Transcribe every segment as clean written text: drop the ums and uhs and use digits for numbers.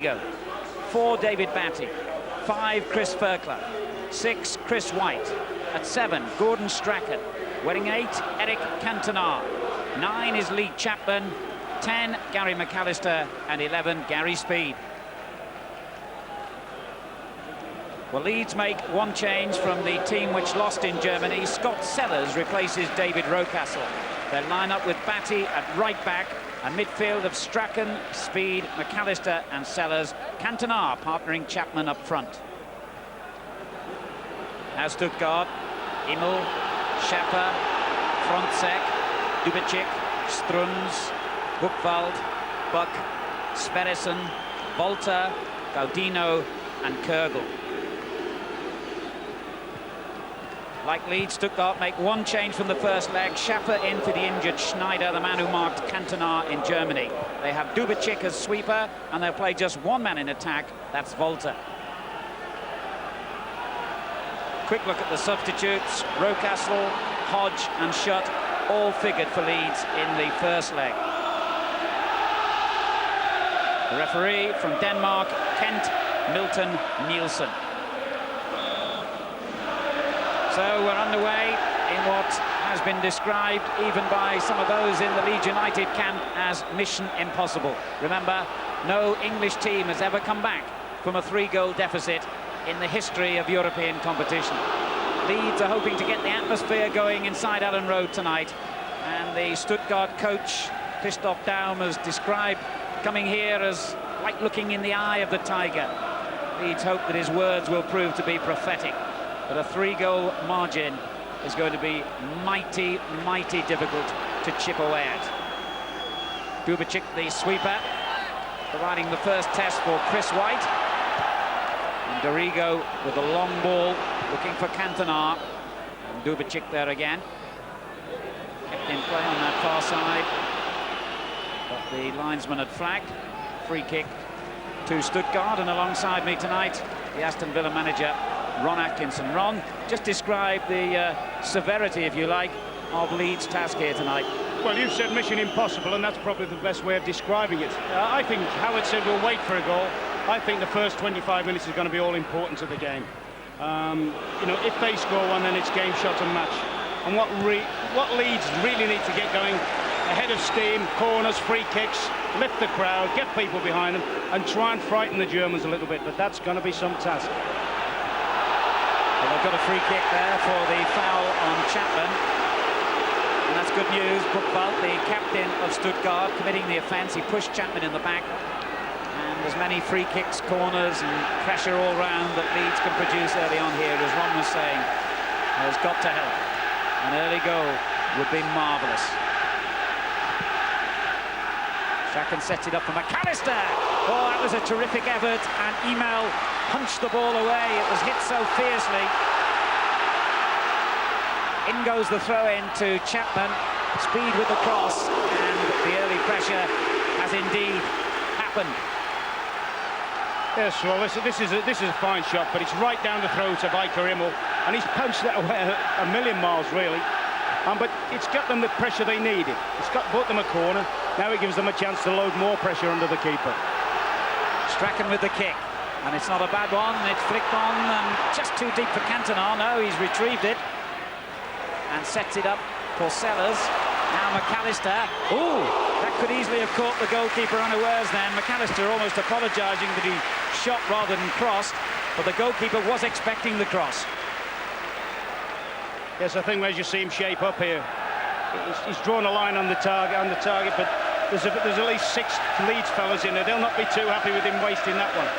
Go. 4, David Batty. 5, Chris Ferkler. 6, Chris White. At 7, Gordon Strachan. Wearing 8, Eric Cantona. 9 is Lee Chapman. 10, Gary McAllister. And 11, Gary Speed. Well, Leeds make one change from the team which lost in Germany. Scott Sellers replaces David Rocastle. They line up with Batty at right back. A midfield of Strachan, Speed, McAllister and Sellers. Cantona partnering Chapman up front. Now Stuttgart, Immel, Schäfer, Frontsek, Dubicic, Struns, Buchwald, Buck, Sverrisson, Volta, Gaudino and Kürgel. Like Leeds, Stuttgart make one change from the first leg. Schäfer in for the injured Schneider, the man who marked Cantona in Germany. They have Dubicic as sweeper, and they'll play just one man in attack. That's Volta. Quick look at the substitutes. Rocastle, Hodge and Schutt all figured for Leeds in the first leg. The referee from Denmark, Kent Milton Nielsen. So we're underway in what has been described even by some of those in the Leeds United camp as mission impossible. Remember, no English team has ever come back from a 3-goal deficit in the history of European competition. Leeds are hoping to get the atmosphere going inside Elland Road tonight, and the Stuttgart coach Christoph Daum has described coming here as like looking in the eye of the tiger. Leeds hope that his words will prove to be prophetic. But a 3-goal margin is going to be mighty, mighty difficult to chip away at. Dubicic, the sweeper, providing the first test for Chris White. And Dorigo with the long ball, looking for Cantona. And Dubicic there again. Kept in play on that far side. But the linesman had flagged. Free kick to Stuttgart, and alongside me tonight, the Aston Villa manager, Ron Atkinson. Ron, just describe the severity, if you like, of Leeds' task here tonight. Well, you've said mission impossible, and that's probably the best way of describing it. I think Howard said we'll wait for a goal. I think the first 25 minutes is going to be all important to the game. You know, if they score one, then it's game, shot and match. And what Leeds really need to get going, ahead of steam, corners, free kicks, lift the crowd, get people behind them, and try and frighten the Germans a little bit. But that's going to be some task. Well, they've got a free kick there for the foul on Chapman. And that's good news. Buchwald, the captain of Stuttgart, committing the offence. He pushed Chapman in the back. And as many free kicks, corners and pressure all round that Leeds can produce early on here, as Ron was saying, has got to help. An early goal would be marvellous. Strachan sets it up for McAllister. Oh, that was a terrific effort, and Immel punched the ball away. It was hit so fiercely. In goes the throw-in to Chapman. Speed with the cross, and the early pressure has indeed happened. Yes, well, this is a fine shot, but it's right down the throat of Iker Immel, and he's punched that away a million miles, really. But it's got them the pressure they needed. It's bought them a corner. Now it gives them a chance to load more pressure under the keeper. Strachan with the kick, and it's not a bad one. It's flicked on and just too deep for Cantona. No, he's retrieved it and sets it up for Sellers. Now McAllister. Ooh, that could easily have caught the goalkeeper unawares then. McAllister almost apologising that he shot rather than crossed, but the goalkeeper was expecting the cross. Yes, I think as you see him shape up here, he's drawn a line on the target, but there's at least 6 Leeds fellas in there. They'll not be too happy with him wasting that one.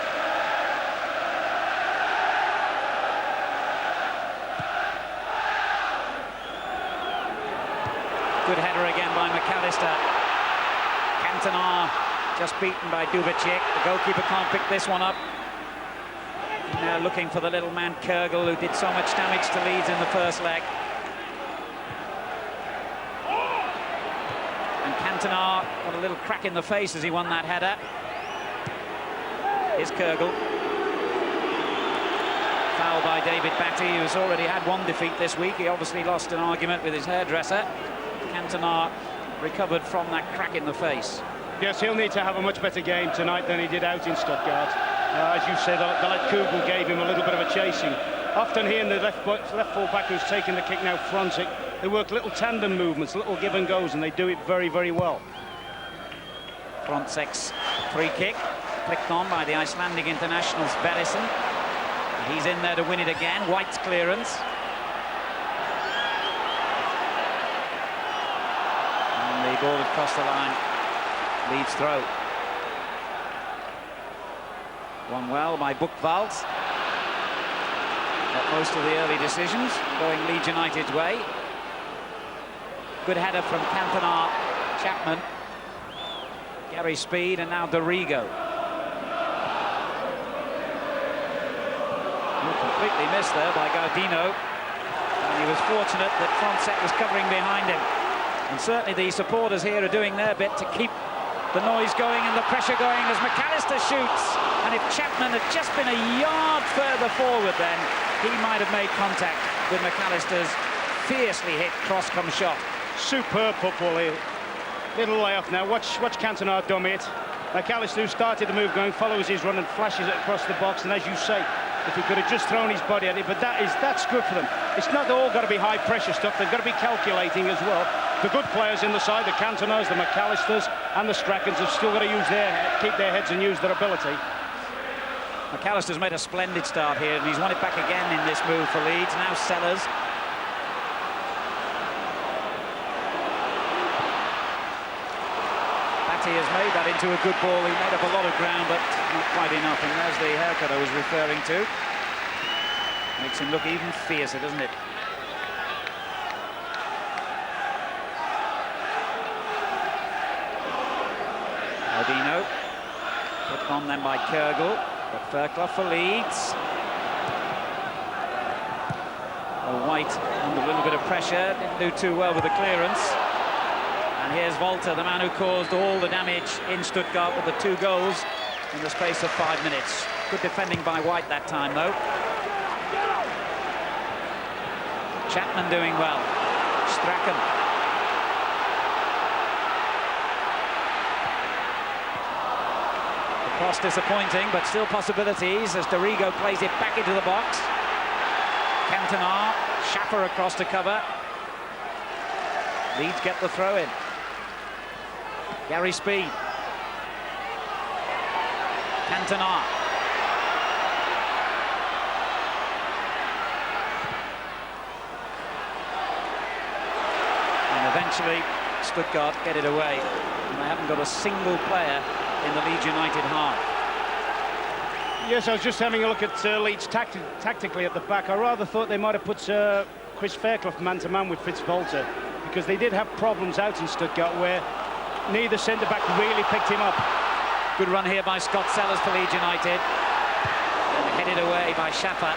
Good header again by McAllister. Cantona just beaten by Dubicic. The goalkeeper can't pick this one up. Now looking for the little man Kürgel, who did so much damage to Leeds in the first leg. And Cantona got a little crack in the face as he won that header. Here's Kürgel. Foul by David Batty, who's already had one defeat this week. He obviously lost an argument with his hairdresser. Cantona recovered from that crack in the face. Yes, he'll need to have a much better game tonight than he did out in Stuttgart. As you said, the lad Kugel gave him a little bit of a chasing. Often he and the left full-back who's taking the kick now, Fronzik, they work little tandem movements, little give and goes, and they do it very, very well. Fronzek's free kick, flicked on by the Icelandic international Sverrisson. He's in there to win it again. White's clearance. And the ball across the line. Leeds throw. Won well by Buchwald. Got most of the early decisions going Leeds United's way. Good header from Cantona, Chapman, Gary Speed, and now Dorigo. Completely missed there by Gaudino. And he was fortunate that Fronzek was covering behind him. And certainly the supporters here are doing their bit to keep the noise going and the pressure going as McAllister shoots. And if Chapman had just been a yard further forward, then he might have made contact with McAllister's fiercely hit cross-come shot. Superb football here. Little way off now. Watch Cantona dumb it. McAllister, who started the move going, follows his run and flashes it across the box. And as you say, if he could have just thrown his body at it, but that's good for them. It's not all got to be high pressure stuff. They've got to be calculating as well. The good players in the side, the Cantonas, the McAllisters, and the Strackens have still got to keep their heads and use their ability. McAllister's made a splendid start here, and he's won it back again in this move for Leeds. Now Sellers. Batty has made that into a good ball. He made up a lot of ground, but not quite enough. And there's the haircut I was referring to. Makes him look even fiercer, doesn't it? Aldino. Put on then by Kugel. But Fairclough for Leeds. White under a little bit of pressure. Didn't do too well with the clearance. And here's Walter, the man who caused all the damage in Stuttgart with the 2 goals in the space of 5 minutes. Good defending by White that time, though. Chapman doing well. Strachan. The cross disappointing, but still possibilities as Dorigo plays it back into the box. Cantona, Schaffer across to cover. Leeds get the throw in. Gary Speed. Cantona. And eventually Stuttgart get it away. And they haven't got a single player in the Leeds United half. Yes, I was just having a look at Leeds tactically at the back. I rather thought they might have put Chris Fairclough man-to-man with Fitzwalter, because they did have problems out in Stuttgart where neither centre-back really picked him up. Good run here by Scott Sellers for Leeds United. And headed away by Schaffer.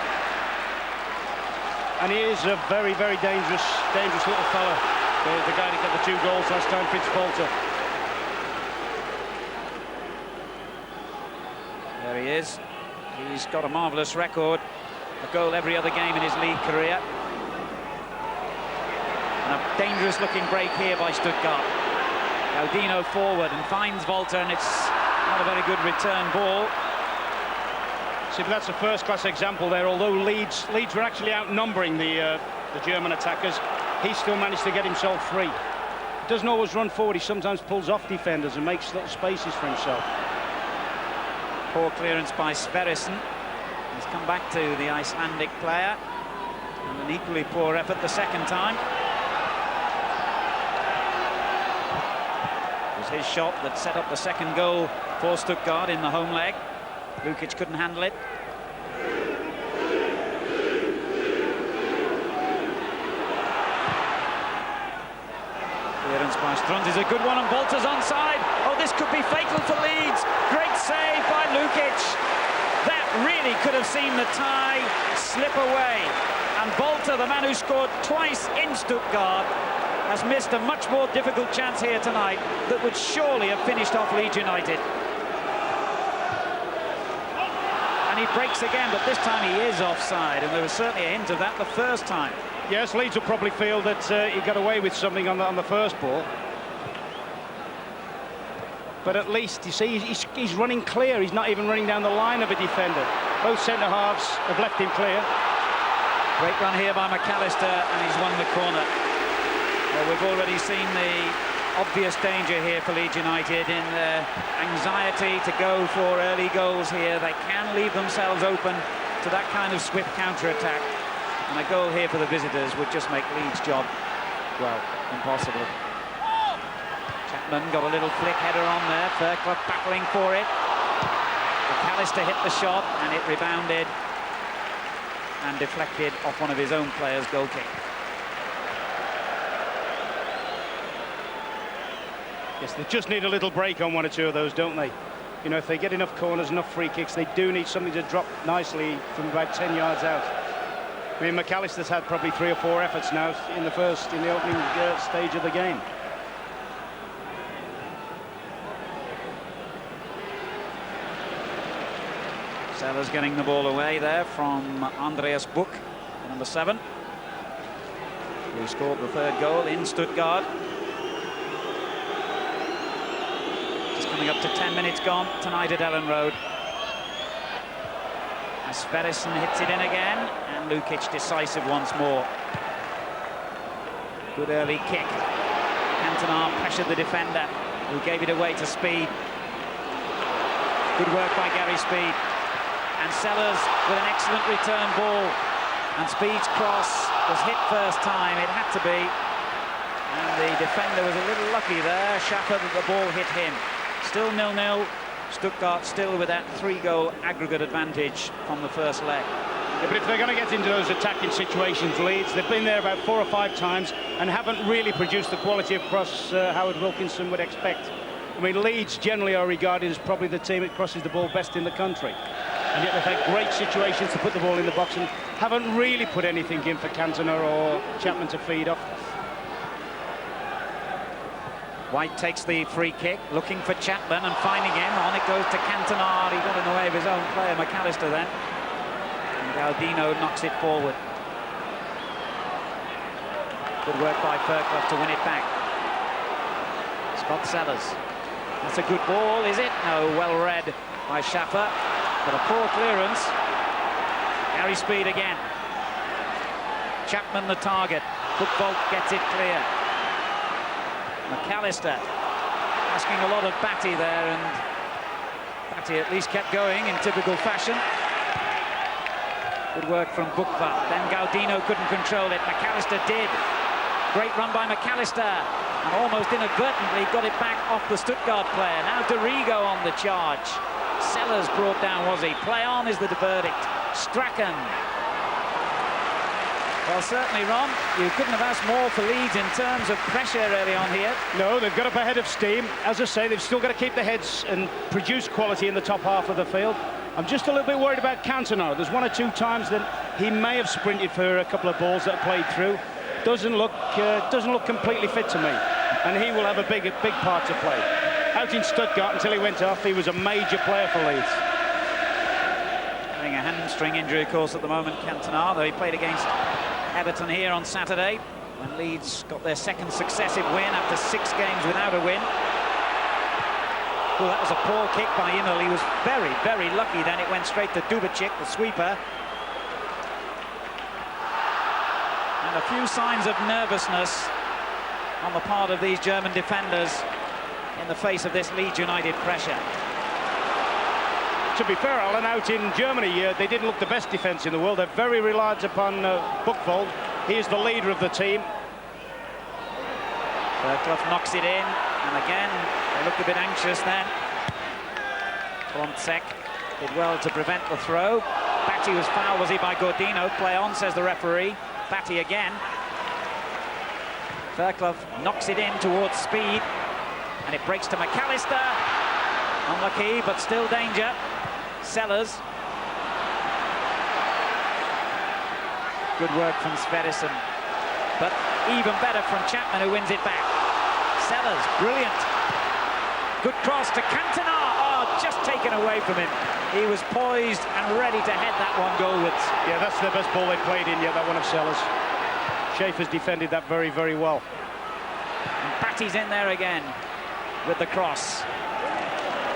And he is a very, very dangerous little fella. The guy that got the 2 goals last time, Fitzwalter. There he is. He's got a marvellous record. A goal every other game in his league career. And a dangerous-looking break here by Stuttgart. Gaudino forward and finds Walter, and it's not a very good return ball. See, but that's a first-class example there. Although Leeds were actually outnumbering the German attackers, he still managed to get himself free. He doesn't always run forward. He sometimes pulls off defenders and makes little spaces for himself. Poor clearance by Sverrisson. He's come back to the Icelandic player. And an equally poor effort the second time. It was his shot that set up the second goal for Stuttgart in the home leg. Lukic couldn't handle it. Clearance by Strunz is a good one, and Bolter's onside. Oh, this could be fatal for Leeds. Great save by Lukic. That really could have seen the tie slip away. And Bolter, the man who scored twice in Stuttgart, has missed a much more difficult chance here tonight that would surely have finished off Leeds United. And he breaks again, but this time he is offside, and there was certainly a hint of that the first time. Yes, Leeds will probably feel that he got away with something on the first ball. But at least, you see, he's running clear. He's not even running down the line of a defender. Both centre-halves have left him clear. Great run here by McAllister, and he's won the corner. Well, we've already seen the obvious danger here for Leeds United in their anxiety to go for early goals here. They can leave themselves open to that kind of swift counter-attack. And a goal here for the visitors would just make Leeds' job, well, impossible. Chapman got a little flick header on there. Fairclough battling for it. McAllister hit the shot, and it rebounded and deflected off one of his own players' goal kick. Yes, they just need a little break on one or two of those, don't they? You know, if they get enough corners, enough free kicks, they do need something to drop nicely from about 10 yards out. I mean, McAllister's had probably 3 or 4 efforts now in the opening stage of the game. Sellers getting the ball away there from Andreas Buch, number 7, who scored the 3rd goal in Stuttgart. Just coming up to 10 minutes gone tonight at Elland Road. As Sverrisson hits it in again, and Lukic decisive once more. Good early kick. Cantona pressured the defender, who gave it away to Speed. Good work by Gary Speed. And Sellers with an excellent return ball. And Speed's cross was hit first time, it had to be. And the defender was a little lucky there. Schaffer, that the ball hit him. Still 0-0. Stuttgart still with that 3-goal aggregate advantage from the first leg. Yeah, but if they're going to get into those attacking situations, Leeds, they've been there about 4 or 5 times and haven't really produced the quality of cross Howard Wilkinson would expect. I mean, Leeds generally are regarded as probably the team that crosses the ball best in the country. And yet they've had great situations to put the ball in the box and haven't really put anything in for Cantona or Chapman to feed off. White takes the free kick, looking for Chapman and finding him. On it goes to Cantona. He got in the way of his own player, McAllister, then. And Galdino knocks it forward. Good work by Fairclough to win it back. Scott Sellers. That's a good ball, is it? No, well read by Schaffer. But a poor clearance. Gary Speed again. Chapman the target. Buchwald gets it clear. McAllister asking a lot of Batty there, and Batty at least kept going in typical fashion. Good work from Buchwald. Then Galdino couldn't control it. McAllister did. Great run by McAllister. And almost inadvertently got it back off the Stuttgart player. Now Dorigo on the charge. Sellers brought down, was he? Play on is the verdict. Strachan. Well, certainly, Ron, you couldn't have asked more for Leeds in terms of pressure early on here. No, they've got up ahead of steam. As I say, they've still got to keep their heads and produce quality in the top half of the field. I'm just a little bit worried about Cantona. There's 1 or 2 times that he may have sprinted for a couple of balls that are played through. Doesn't look completely fit to me, and he will have a big part to play. Out in Stuttgart until he went off, he was a major player for Leeds. Having a hamstring injury, of course, at the moment, Cantona, though he played against Everton here on Saturday, when Leeds got their 2nd successive win after 6 games without a win. Well, that was a poor kick by Imel. He was very, very lucky. Then it went straight to Dubicic, the sweeper. And a few signs of nervousness on the part of these German defenders in the face of this Leeds United pressure. To be fair, Alan, out in Germany, they didn't look the best defence in the world. They're very reliant upon Buchwald. He is the leader of the team. Fairclough knocks it in, and again, they looked a bit anxious then. Frontsek did well to prevent the throw. Batty was fouled, was he, by Gordino? Play on, says the referee. Batty again. Fairclough knocks it in towards Speed, and it breaks to McAllister. Unlucky, but still danger. Sellers. Good work from Sverrisson, but even better from Chapman, who wins it back. Sellers, brilliant. Good cross to Cantona. Oh, just taken away from him. He was poised and ready to head that one goalwards. Yeah, that's the best ball they played in yet, that one of Sellers. Schaefer's defended that very, very well. And Batty's in there again with the cross.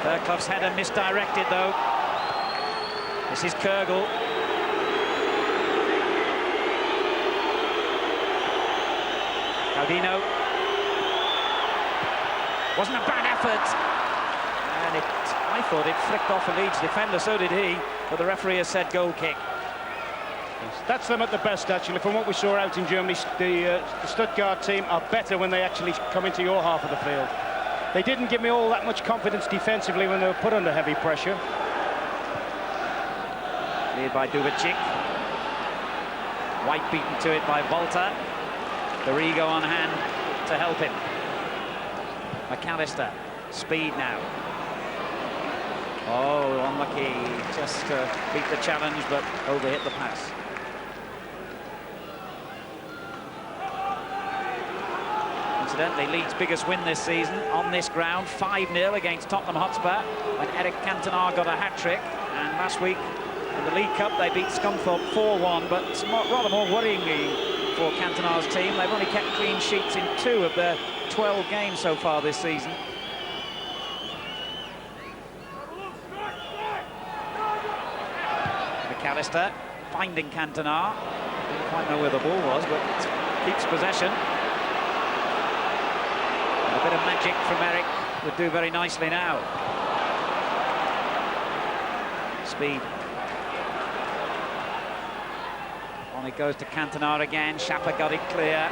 Fairclough's header misdirected, though. This is Kurgel. Gaudino. Wasn't a bad effort. And I thought it flicked off a Leeds defender, so did he. But the referee has said goal kick. That's them at the best, actually. From what we saw out in Germany, the Stuttgart team are better when they actually come into your half of the field. They didn't give me all that much confidence defensively when they were put under heavy pressure. Cleared by Dubicic. White beaten to it by Volta. Dorigo on hand to help him. McAllister. Speed now. Oh, unlucky. Just beat the challenge, but overhit the pass. Incidentally, Leeds' biggest win this season on this ground, 5-0 against Tottenham Hotspur, when Eric Cantona got a hat-trick. And last week in the League Cup, they beat Scunthorpe 4-1, but rather more worryingly for Cantona's team, they've only kept clean sheets in 2 of their 12 games so far this season. McAllister finding Cantona. Didn't quite know where the ball was, but keeps possession. A bit of magic from Eric would do very nicely now. Speed. On it goes to Cantona again. Schapper got it clear.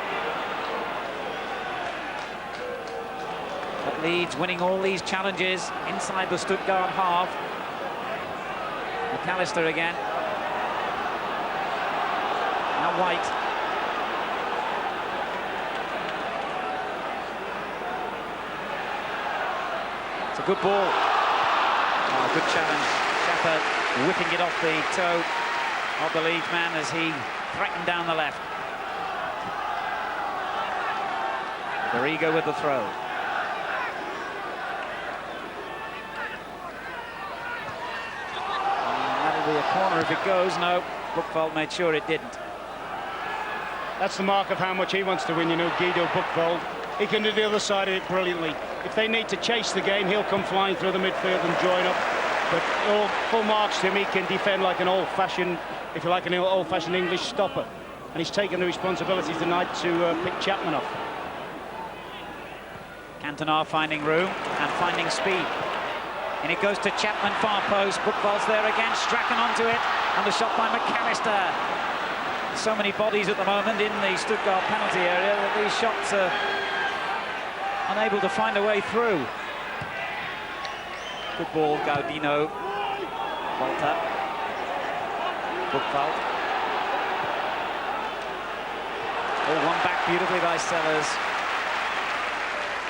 But Leeds winning all these challenges inside the Stuttgart half. McAllister again. Now White. It's a good ball. Oh, good challenge. Schapper whipping it off the toe of the Leeds man as he threatened down the left. Dorigo with the throw. And that'll be a corner if it goes. No, Buchwald made sure it didn't. That's the mark of how much he wants to win, you know, Guido Buchwald. He can do the other side of it brilliantly. If they need to chase the game, he'll come flying through the midfield and join up. But all full marks to him, he can defend like an old-fashioned, if you like, an old-fashioned English stopper. And he's taken the responsibility tonight to pick Chapman off. Cantona finding room and finding speed. And it goes to Chapman, far post. Buchwald's there again, Strachan onto it. And the shot by McAllister. So many bodies at the moment in the Stuttgart penalty area that these shots are unable to find a way through. Good ball, Gaudino. Volta. Buchwald. Oh, one back beautifully by Sellers.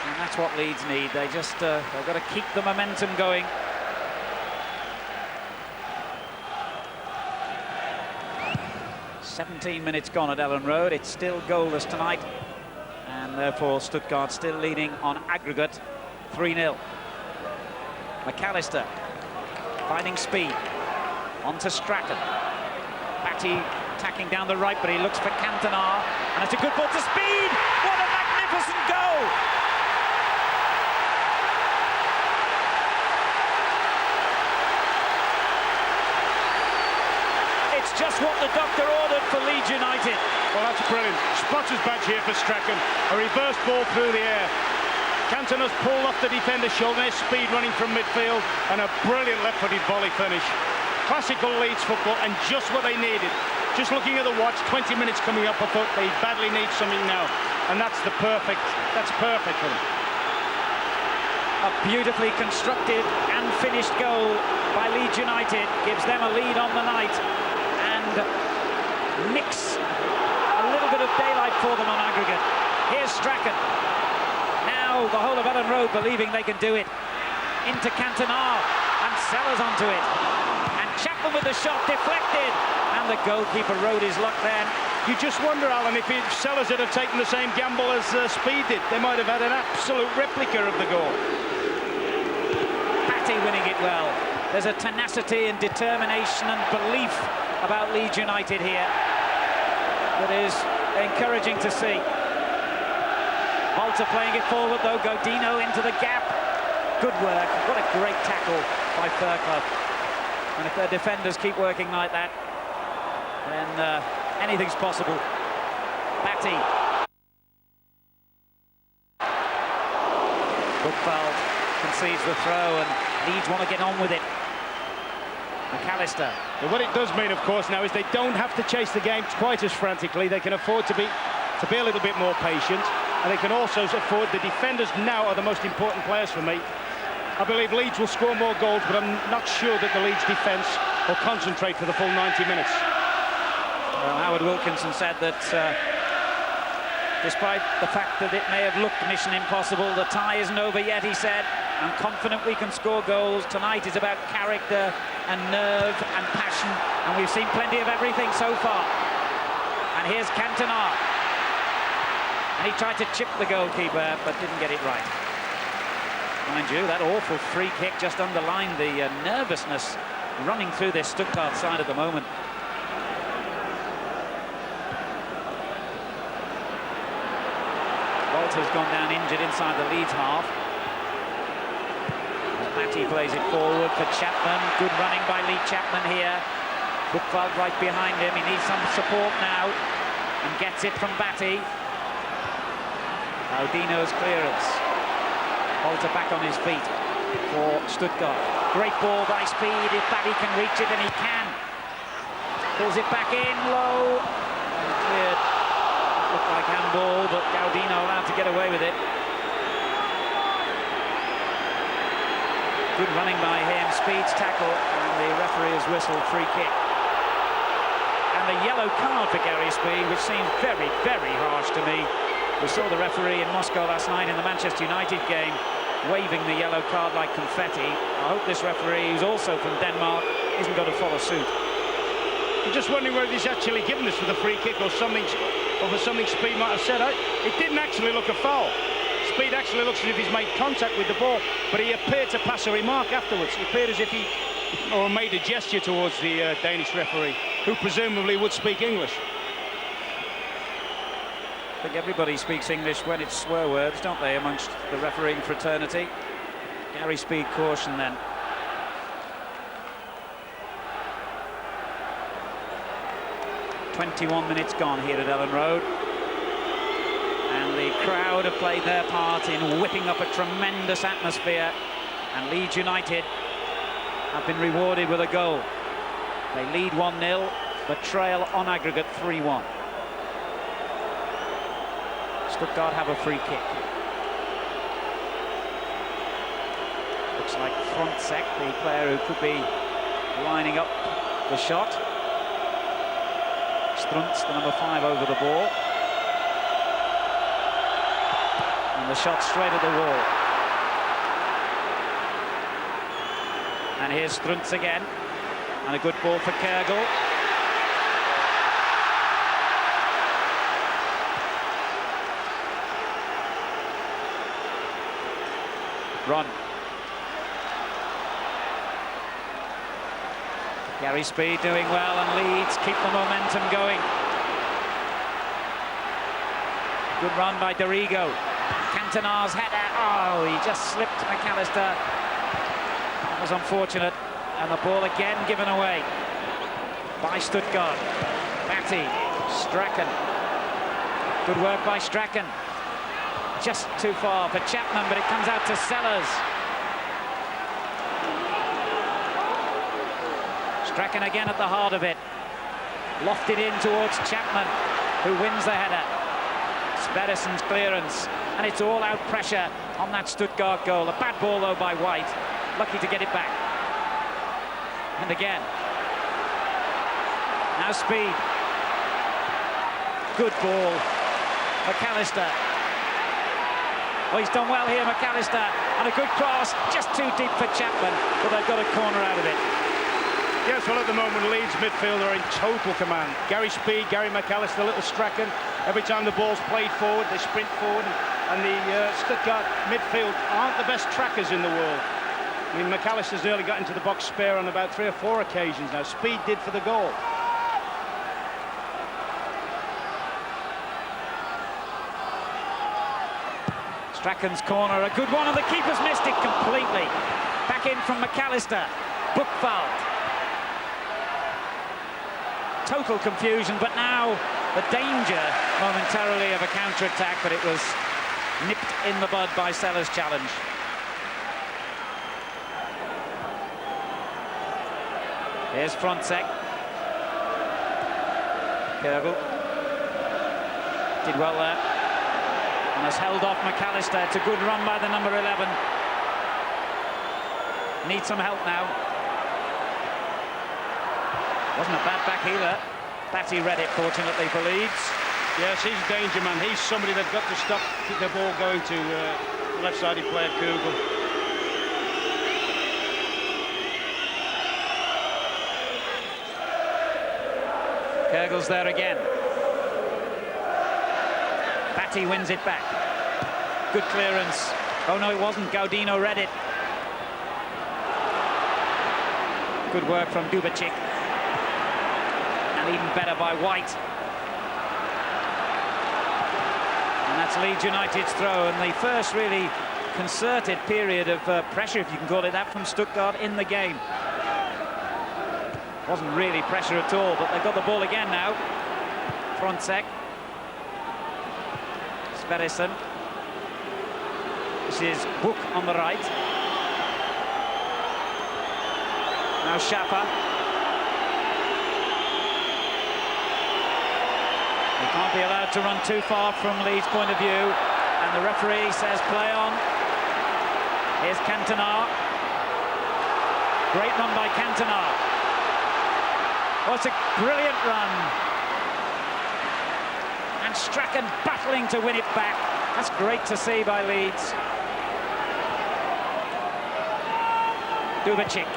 And that's what Leeds need. They just, they've got to keep the momentum going. "17 minutes gone at Elland Road. It's still goalless tonight. And therefore, Stuttgart still leading on aggregate 3-0. McAllister finding speed. On to Strachan. Batty attacking down the right, but he looks for Cantona. And it's a good ball to Speed. What a magnificent goal! It's just what the doctor ordered for Leeds United. Well, that's brilliant. Spotter's badge here for Strachan. A reverse ball through the air. Cantona's pulled off the defender's shoulder. Speed running from midfield, and a brilliant left-footed volley finish. Classical Leeds football, and just what they needed. Just looking at the watch, 20 minutes coming up, I thought they badly need something now, and that's perfect for them. A beautifully constructed and finished goal by Leeds United gives them a lead on the night, and mix a little bit of daylight for them on aggregate. Here's Strachan. Now the whole of Elland Road believing they can do it. Into Cantona, and Sellers onto it. And Chapman with the shot deflected, and the goalkeeper rode his luck then. You just wonder, Alan, if Sellers had taken the same gamble as Speed did, they might have had an absolute replica of the goal. Batty winning it well. There's a tenacity and determination and belief about Leeds United here that is encouraging to see. Volta playing it forward though, Gaudino into the gap. Good work. What a great tackle by Fairclough. And if their defenders keep working like that, then anything's possible. Batty. Buchwald concedes the throw, and Leeds want to get on with it. McAllister. But what it does mean, of course, now is they don't have to chase the game quite as frantically. They can afford to be a little bit more patient, and they can also afford, the defenders now are the most important players for me. I believe Leeds will score more goals, but I'm not sure that the Leeds defence will concentrate for the full 90 minutes. Well, Howard Wilkinson said that despite the fact that it may have looked mission impossible, the tie isn't over yet, he said. I'm confident we can score goals. Tonight is about character and nerve and passion, and we've seen plenty of everything so far. And here's Cantona. And he tried to chip the goalkeeper, but didn't get it right. Mind you, that awful free kick just underlined the nervousness running through this Stuttgart side at the moment. Walter's gone down injured inside the Leeds half. Matty plays it forward for Chapman. Good running by Lee Chapman here. Buchwald right behind him. He needs some support now, and gets it from Batty. Audino's clearance. Walter back on his feet for Stuttgart. Great ball by Speed. If Batty can reach it, and he can. Pulls it back in low. And cleared. Looked like handball, but Audino allowed to get away with it. Good running by him. Speed's tackle, and the referee has whistled free kick. And a yellow card for Gary Speed, which seemed very, very harsh to me. We saw the referee in Moscow last night in the Manchester United game waving the yellow card like confetti. I hope this referee, who's also from Denmark, isn't going to follow suit. I'm just wondering whether he's actually given this for the free kick or something, or for something Speed might have said. It didn't actually look a foul. Speed actually looks as if he's made contact with the ball, but he appeared to pass a remark afterwards. It appeared as if he made a gesture towards the Danish referee, who presumably would speak English. I think everybody speaks English when it's swear words, don't they, amongst the refereeing fraternity? Gary Speed caution then. "21 minutes gone here at Elland Road. And the crowd have played their part in whipping up a tremendous atmosphere. And Leeds United have been rewarded with a goal. They lead 1-0, but trail on aggregate 3-1. Stuttgart have a free kick. Looks like Frontsek, the player who could be lining up the shot. Struntz, the number 5, over the ball. And the shot straight at the wall. And here's Struntz again. And a good ball for Kergel. Run. Gary Speed doing well, and Leeds keep the momentum going. Good run by Dorigo. Cantona's header. Oh, he just slipped McAllister. That was unfortunate. And the ball again given away by Stuttgart. Batty. Strachan. Good work by Strachan. Just too far for Chapman, but it comes out to Sellers. Strachan again at the heart of it. Lofted in towards Chapman, who wins the header. Sverrison's clearance, and it's all-out pressure on that Stuttgart goal. A bad ball, though, by White. Lucky to get it back. And again. Now Speed. Good ball. McAllister. Oh, he's done well here, McAllister. And a good cross, just too deep for Chapman, but they've got a corner out of it. Yes, well, at the moment, Leeds midfield are in total command. Gary Speed, Gary McAllister, little Strachan. Every time the ball's played forward, they sprint forward. And the Stuttgart midfield aren't the best trackers in the world. I mean, McAllister's nearly got into the box spare on about 3 or 4 occasions now. Speed did for the goal. Strachan's corner, a good one, and the keeper's missed it completely. Back in from McAllister. Book foul. Total confusion, but now the danger momentarily of a counter-attack, but it was nipped in the bud by Sellers' challenge. Here's Frontsek. Kergel did well there and has held off McAllister. It's a good run by the number 11. Needs some help now. Wasn't a bad back either. Batty read it, fortunately, for Leeds. Yes, he's a danger man. He's somebody they've got to stop the ball going to left-sided player Kugel. Kergel's there again. Batty wins it back. Good clearance. Oh no, it wasn't. Gaudino read it. Good work from Dubicic. And even better by White. And that's Leeds United's throw, and the first really concerted period of pressure, if you can call it that, from Stuttgart in the game. Wasn't really pressure at all, but they've got the ball again now. Frontsek. Sverrisson. This is Book on the right. Now Schaffer. He can't be allowed to run too far from Leeds' point of view, and the referee says play on. Here's Cantona. Great run by Cantona. Oh, it's a brilliant run. And Strachan battling to win it back. That's great to see by Leeds. Dubicic.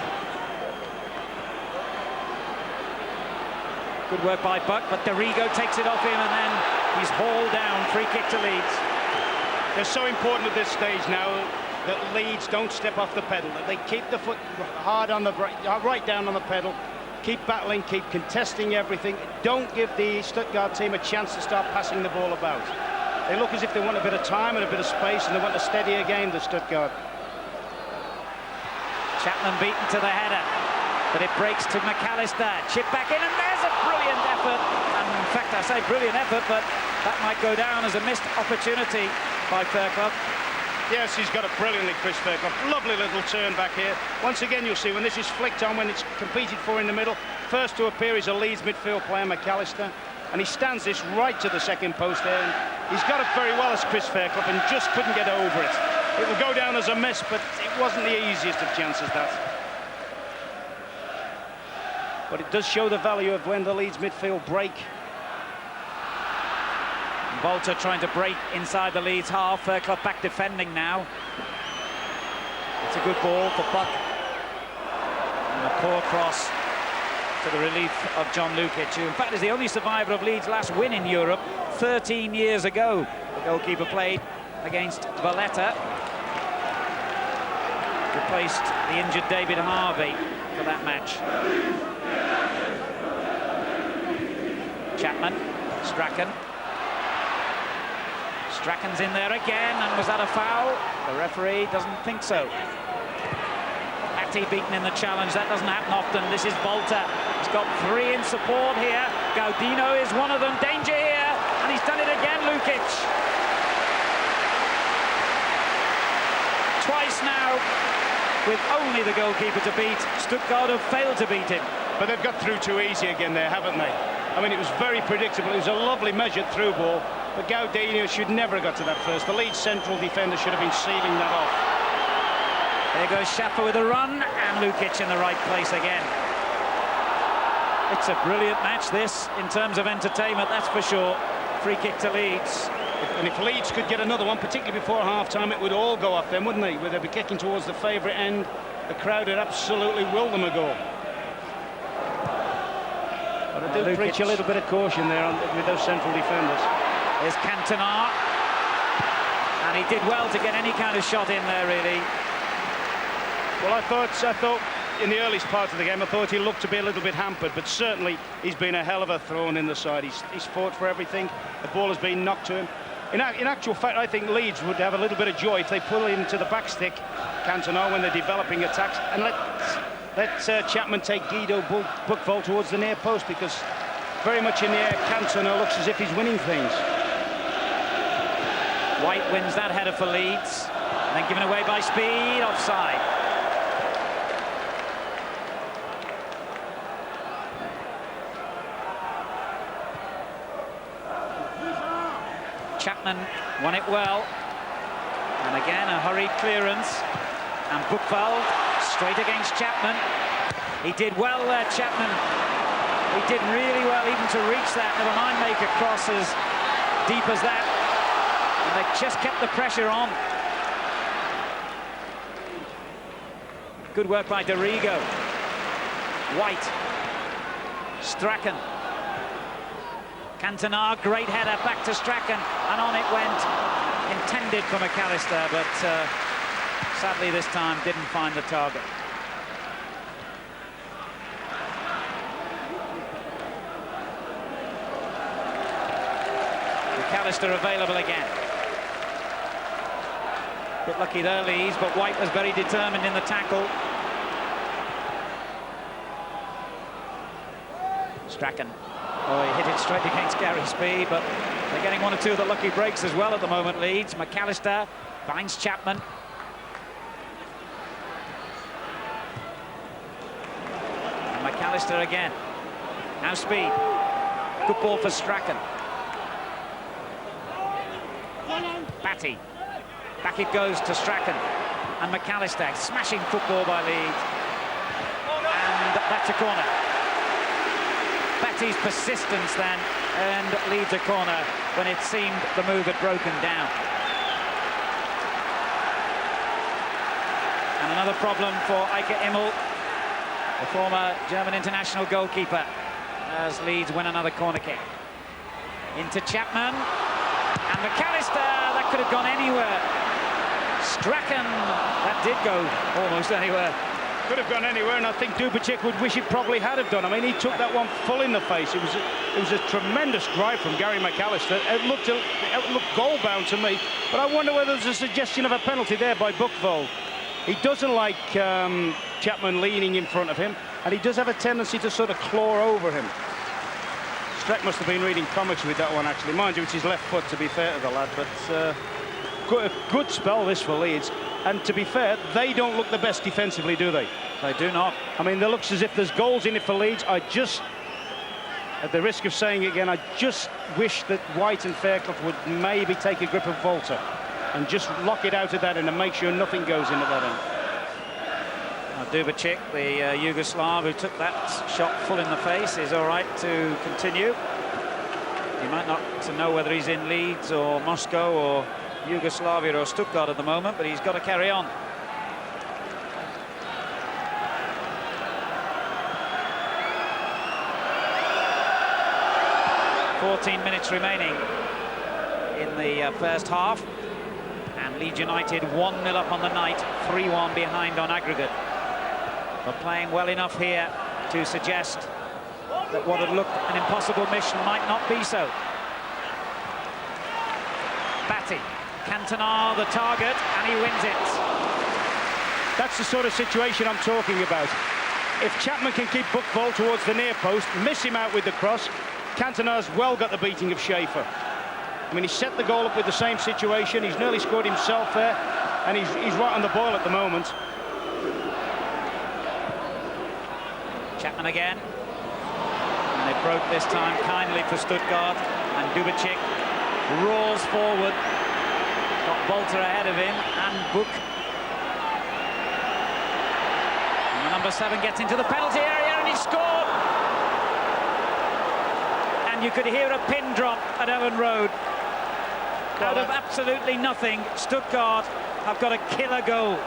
Good work by Buck, but Dorigo takes it off him, and then he's hauled down. Free kick to Leeds. They're so important at this stage now that Leeds don't step off the pedal, that they keep the foot hard on the right down on the pedal. Keep battling, keep contesting everything. Don't give the Stuttgart team a chance to start passing the ball about. They look as if they want a bit of time and a bit of space, and they want a steadier game, the Stuttgart. Chapman beaten to the header, but it breaks to McAllister. Chip back in, and there's a brilliant effort. And in fact, I say brilliant effort, but that might go down as a missed opportunity by Fairclough. Yes, he's got it brilliantly, Chris Fairclough. Lovely little turn back here. Once again, you'll see when this is flicked on, when it's competed for in the middle. First to appear is a Leeds midfield player, McAllister, and he stands this right to the second post there. And he's got it very well as Chris Fairclough, and just couldn't get over it. It will go down as a miss, but it wasn't the easiest of chances, that. But it does show the value of when the Leeds midfield break. Volta trying to break inside the Leeds half. Fairclough back defending now. It's a good ball for Buck. And a poor cross to the relief of John Lukic, who in fact is the only survivor of Leeds' last win in Europe 13 years ago. The goalkeeper played against Valletta. Replaced the injured David Harvey for that match. Chapman, Strachan. Strachan's in there again, and was that a foul? The referee doesn't think so. Batty beaten in the challenge. That doesn't happen often. This is Volta. He's got three in support here. Gaudino is one of them. Danger here, and he's done it again, Lukic. Twice now, with only the goalkeeper to beat. Stuttgart have failed to beat him. But they've got through too easy again there, haven't they? I mean, it was very predictable. It was a lovely measured through ball, but Gaudino should never have got to that first. The Leeds central defender should have been sealing that off. There goes Schaffer with a run, and Lukic in the right place again. It's a brilliant match, this, in terms of entertainment, that's for sure. Free kick to Leeds. And if Leeds could get another one, particularly before half-time, it would all go off them, wouldn't they? Where they'd be kicking towards the favourite end. The crowd would absolutely will them a goal. But I do preach a little bit of caution there with those central defenders. There's Cantona. And he did well to get any kind of shot in there, really. Well, I thought in the earliest part of the game, I thought he looked to be a little bit hampered, but certainly he's been a hell of a thrown in the side. He's fought for everything. The ball has been knocked to him. In actual fact, I think Leeds would have a little bit of joy if they pull him to the back stick, Cantona, when they're developing attacks, and let Chapman take Guido Buchwald towards the near post, because very much in the air, Cantona looks as if he's winning things. White wins that header for Leeds, and then given away by speed, offside. Chapman won it well, and again a hurried clearance, and Buchwald straight against Chapman. He did well there, Chapman. He did really well even to reach that, never mind make a cross as deep as that, and they just kept the pressure on. Good work by Dorigo. White, Strachan, Cantona, great header back to Strachan, and on it went, intended for McAllister, but sadly this time didn't find the target. McAllister available again. Bit lucky there, Leeds, but White was very determined in the tackle. Strachan. Oh, he hit it straight against Gary Speed, but they're getting one or two of the lucky breaks as well at the moment, Leeds. McAllister finds Chapman. And McAllister again. Now Speed. Good ball for Strachan. Batty. Back it goes to Strachan. And McAllister. Smashing football by Leeds. And that's a corner. Batty's persistence then earned Leeds a corner when it seemed the move had broken down. And another problem for Eike Immel, the former German international goalkeeper, as Leeds win another corner kick. Into Chapman, and McAllister, that could have gone anywhere. Strachan, that did go almost anywhere. Could have gone anywhere, and I think Dubicic would wish it probably had have done. I mean, he took that one full in the face. It was a tremendous drive from Gary McAllister. It looked goal-bound to me, but I wonder whether there's a suggestion of a penalty there by Buchwald. He doesn't like Chapman leaning in front of him, and he does have a tendency to sort of claw over him. Streck must have been reading comics with that one, actually. Mind you, it's his left foot, to be fair to the lad, but good spell this for Leeds. And to be fair, they don't look the best defensively, do they? They do not. I mean, there looks as if there's goals in it for Leeds. I just, at the risk of saying it again, I just wish that White and Fairclough would maybe take a grip of Volta and just lock it out of that end and make sure nothing goes into that end. Dubicic, the Yugoslav who took that shot full in the face, is all right to continue. He might not know whether he's in Leeds or Moscow or Yugoslavia or Stuttgart at the moment, but he's got to carry on. "14 minutes remaining in the first half, and Leeds United 1-0 up on the night, 3-1 behind on aggregate. But playing well enough here to suggest that what had looked an impossible mission might not be so. Batty. Cantona, the target, and he wins it. That's the sort of situation I'm talking about. If Chapman can keep Buchwald towards the near post, miss him out with the cross, Cantona's well got the beating of Schaefer. I mean, he set the goal up with the same situation. He's nearly scored himself there, and he's right on the ball at the moment. Chapman again. And it broke this time kindly for Stuttgart, and Dubicic roars forward. Got Bolter ahead of him, and Buch. And the number 7 gets into the penalty area, and he scored! And you could hear a pin drop at Elland Road. Out of absolutely nothing, Stuttgart have got a killer goal.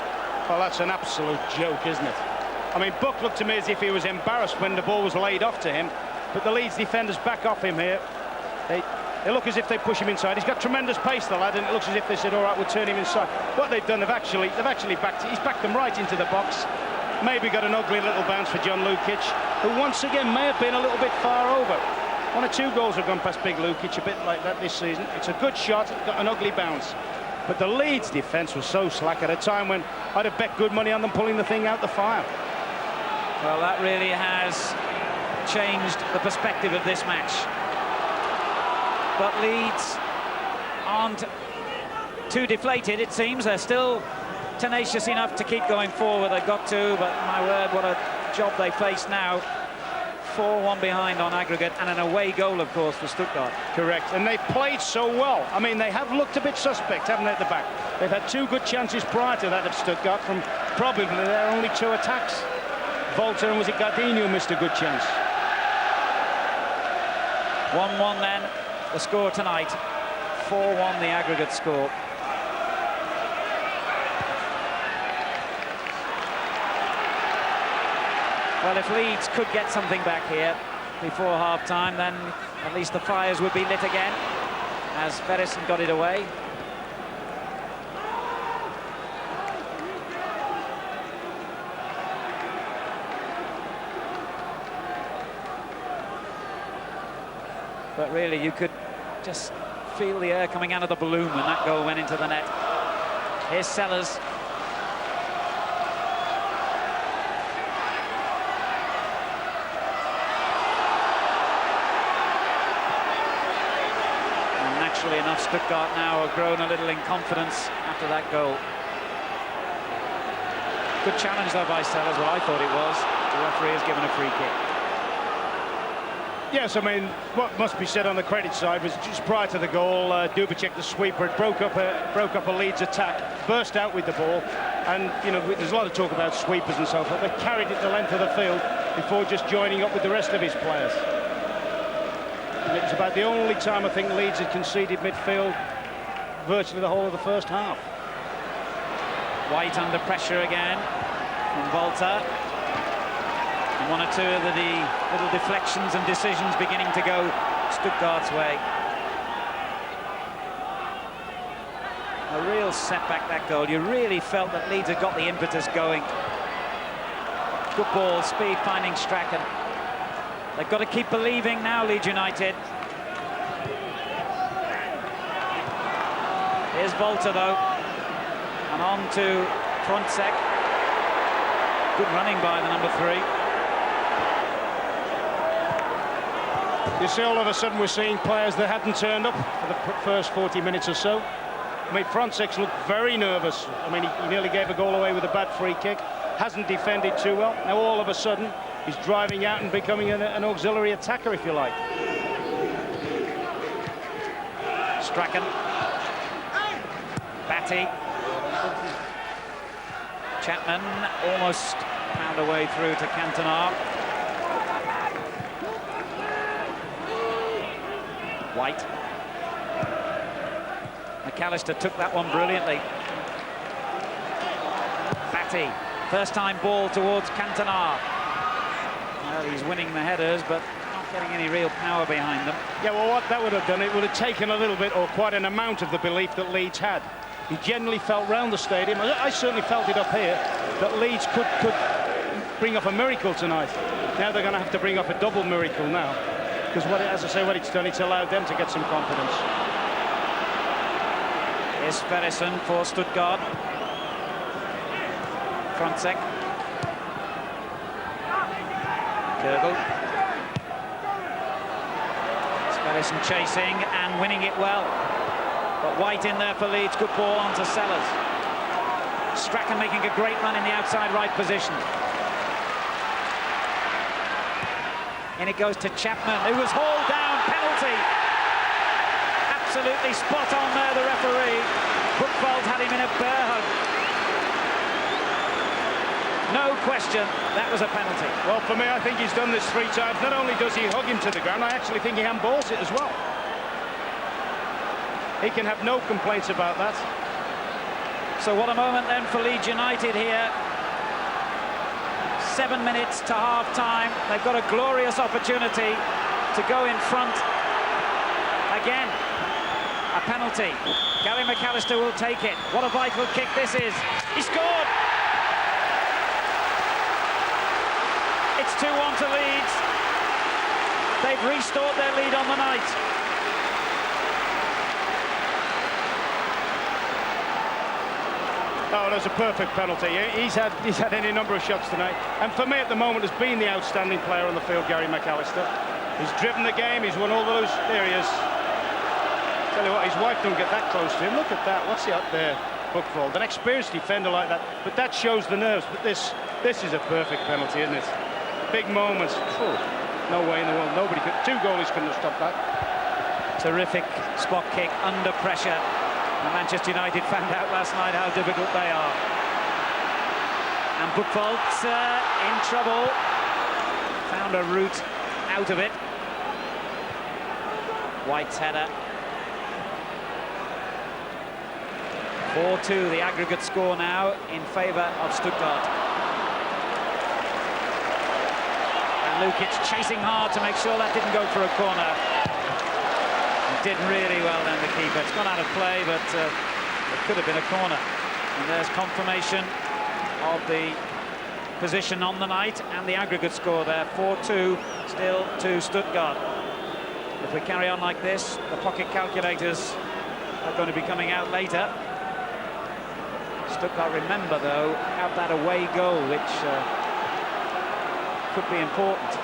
Well, that's an absolute joke, isn't it? I mean, Buch looked to me as if he was embarrassed when the ball was laid off to him, but the Leeds defenders back off him here. They look as if they push him inside. He's got tremendous pace, the lad, and it looks as if they said, all right, we'll turn him inside. What they've done, they've actually backed, he's backed them right into the box. Maybe got an ugly little bounce for John Lukic, who once again may have been a little bit far over. One or two goals have gone past Big Lukic, a bit like that this season. It's a good shot, got an ugly bounce. But the Leeds defence was so slack at a time when I'd have bet good money on them pulling the thing out the fire. Well, that really has changed the perspective of this match. But Leeds aren't too deflated, it seems. They're still tenacious enough to keep going forward. They've got to, but my word, what a job they face now. 4-1 behind on aggregate, and an away goal, of course, for Stuttgart. Correct, and they've played so well. I mean, they have looked a bit suspect, haven't they, at the back? They've had two good chances prior to that of Stuttgart from probably their only two attacks. Volta and was it Gardino missed a good chance. 1-1 then, the score tonight. 4-1 the aggregate score. Well, if Leeds could get something back here before half-time, then at least the fires would be lit again, as Ferguson got it away. But really, you could just feel the air coming out of the balloon when that goal went into the net. Here's Sellers. Naturally enough, Stuttgart now have grown a little in confidence after that goal. Good challenge though by Sellers, what I thought it was. The referee has given a free kick. Yes, I mean, what must be said on the credit side was just prior to the goal, Dubicek, the sweeper, had broke up a Leeds attack, burst out with the ball, and you know, there's a lot of talk about sweepers and so forth. They carried it the length of the field before just joining up with the rest of his players. And it was about the only time I think Leeds had conceded midfield virtually the whole of the first half. White under pressure again from Volta. And one or two of the little deflections and decisions beginning to go Stuttgart's way. A real setback, that goal. You really felt that Leeds had got the impetus going. Good ball, speed finding Strachan. They've got to keep believing now, Leeds United. Here's Volta, though. And on to Frontsek. Good running by the number 3. You see, all of a sudden we're seeing players that hadn't turned up for the first 40 minutes or so. I mean, Frontsek's looked very nervous. I mean, he nearly gave a goal away with a bad free kick. Hasn't defended too well. Now all of a sudden he's driving out and becoming an auxiliary attacker, if you like. Strachan. Batty. Chapman almost found a way through to Cantona. White. McAllister took that one brilliantly. Batty. First time ball towards Cantona. Well, he's winning the headers, but not getting any real power behind them. Yeah, well, what that would have done, it would have taken a little bit, or quite an amount of the belief that Leeds had. He generally felt round the stadium, I certainly felt it up here, that Leeds could bring off a miracle tonight. Now they're going to have to bring off a double miracle now, because as I say, what it's done, it's allowed them to get some confidence. Here's Ferguson for Stuttgart. Frontsek. Gergel. Ferguson chasing and winning it well. But White in there for Leeds. Good ball onto Sellers. Strachan making a great run in the outside right position. And it goes to Chapman, who was hauled down. Penalty. Absolutely spot on there, the referee. Buchwald had him in a bear hug. No question, that was a penalty. Well, for me, I think he's done this 3 times. Not only does he hug him to the ground, I actually think he handballs it as well. He can have no complaints about that. So what a moment then for Leeds United here. 7 minutes to half-time. They've got a glorious opportunity to go in front again. A penalty. Gary McAllister will take it. What a vital kick this is. He scored! It's 2-1 to Leeds. They've restored their lead on the night. Oh, that's a perfect penalty. He's had any number of shots tonight. And for me at the moment has been the outstanding player on the field, Gary McAllister. He's driven the game, he's won all those areas. Tell you what, his wife don't get that close to him. Look at that, what's he up there? Buckfold, an experienced defender like that. But that shows the nerves. But this is a perfect penalty, isn't it? Big moments. No way in the world. Nobody could. Two goalies couldn't have stopped that. Terrific spot kick under pressure. And Manchester United found out last night how difficult they are. And Buckfold in trouble. Found a route out of it. White's header. 4-2, the aggregate score now in favour of Stuttgart. And Lukic chasing hard to make sure that didn't go for a corner. Did really well then, the keeper. It's gone out of play, but it could have been a corner. And there's confirmation of the position on the night and the aggregate score there. 4-2 still to Stuttgart. If we carry on like this, the pocket calculators are going to be coming out later. Stuttgart, remember though, have that away goal, which could be important.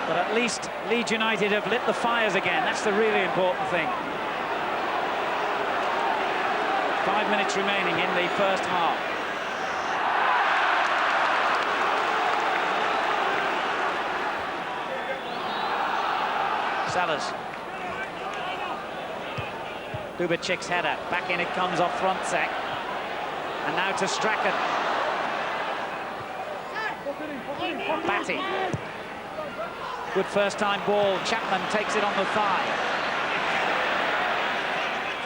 But at least Leeds United have lit the fires again. That's the really important thing. 5 minutes remaining in the first half. Sellers. Dubicic's header. Back in it comes off Frontsek. And now to Strachan. Batty. Good first-time ball. Chapman takes it on the thigh.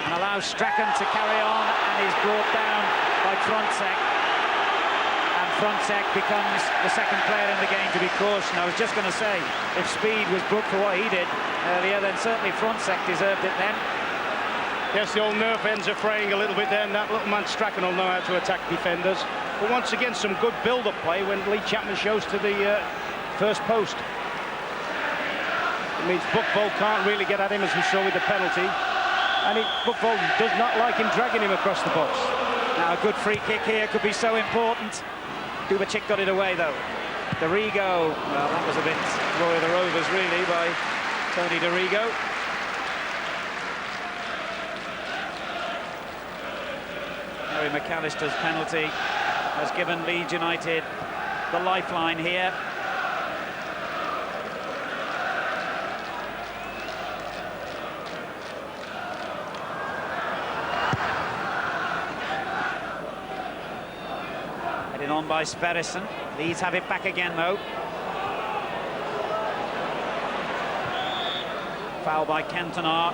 And allows Strachan to carry on, and is brought down by Frontsek. And Frontsek becomes the second player in the game to be cautioned. I was just going to say, if Speed was booked for what he did earlier, then certainly Frontsek deserved it then. Yes, the old nerve ends are fraying a little bit there, and that little man Strachan will know how to attack defenders. But once again, some good build-up play when Lee Chapman shows to the first post. It means Buckfold can't really get at him, as we saw with the penalty. And Buckfold does not like him dragging him across the box. Now a good free kick here could be so important. Dubicic got it away though. Dorigo, well, that was a bit Roy of the Rovers really by Tony Dorigo. Gary McAllister's penalty has given Leeds United the lifeline here. On by Sverrisson. Leeds have it back again though. Foul by Cantona.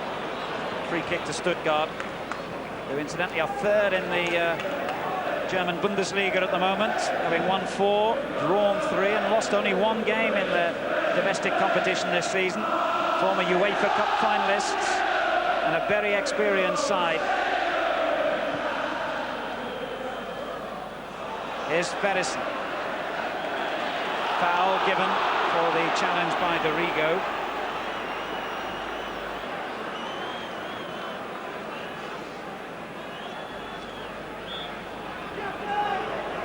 Free kick to Stuttgart, who incidentally are third in the German Bundesliga at the moment, having won 4, drawn 3 and lost only 1 game in the domestic competition this season. Former UEFA Cup finalists and a very experienced side. Here's Sverrisson. Foul given for the challenge by Dorigo.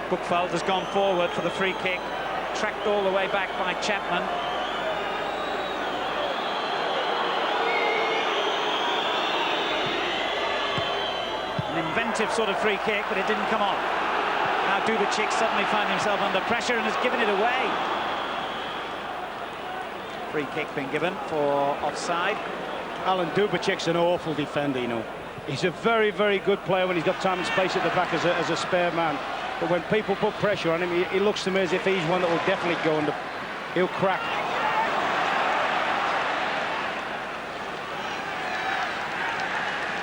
Buckfold has gone forward for the free kick, tracked all the way back by Chapman. An inventive sort of free kick, but it didn't come on. Now Dubicic suddenly found himself under pressure and has given it away. Free kick been given for offside. Alan, Dubicic's an awful defender, you know. He's a very, very good player when he's got time and space at the back as a spare man. But when people put pressure on him, he looks to me as if he's one that will definitely go under. He'll crack.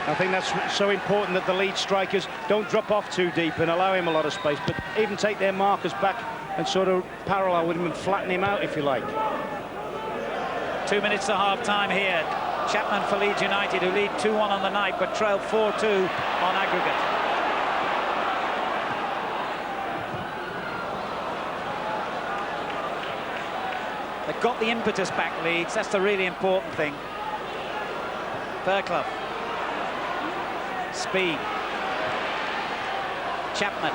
I think that's so important that the lead strikers don't drop off too deep and allow him a lot of space, but even take their markers back and sort of parallel with him and flatten him out, if you like. 2 minutes to half-time here. Chapman for Leeds United, who lead 2-1 on the night, but trail 4-2 on aggregate. They've got the impetus back, Leeds. That's the really important thing. Fairclough. Speed. Chapman.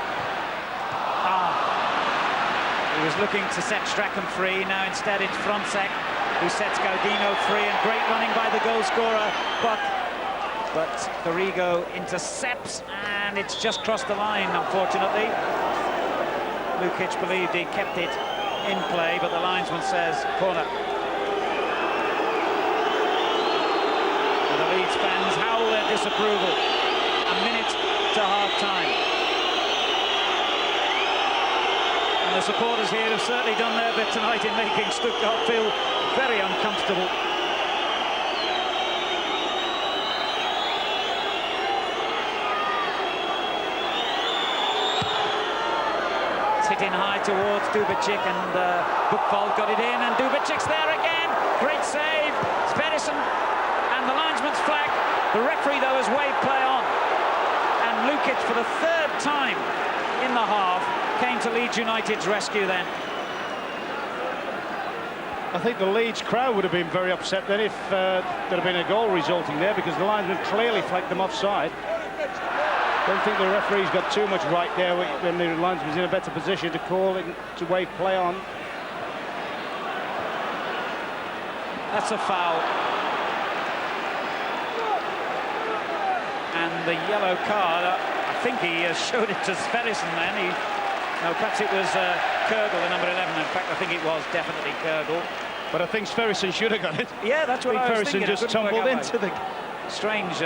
He was looking to set Strachan free. Now instead it's Frontsek who sets Gaudino free, and great running by the goal scorer, but Garrigo intercepts, and it's just crossed the line, unfortunately. Lukic believed he kept it in play, but the linesman says corner. And the Leeds fans howl their disapproval. A minute to half-time. And the supporters here have certainly done their bit tonight in making Stuttgart feel very uncomfortable. It's hit in high towards Dubicic, and Buchwald got it in, and Dubicic's there again. Great save. Sverrisson, and the linesman's flag. The referee, though, has waved play on. And Lukic, for the third time in the half, came to Leeds United's rescue then. I think the Leeds crowd would have been very upset then if there had been a goal resulting there, because the linesman clearly flagged them offside. Don't think the referee's got too much right there when the linesman's in a better position to call it, to wave play on. That's a foul. And the yellow card, I think he showed it to Sverrisson then. No, perhaps it was Kurgel, the number 11. In fact, I think it was definitely Kurgel. But I think Sverrisson should have got it. Yeah, that's what I was thinking. Sverrisson just tumbled into the... Strange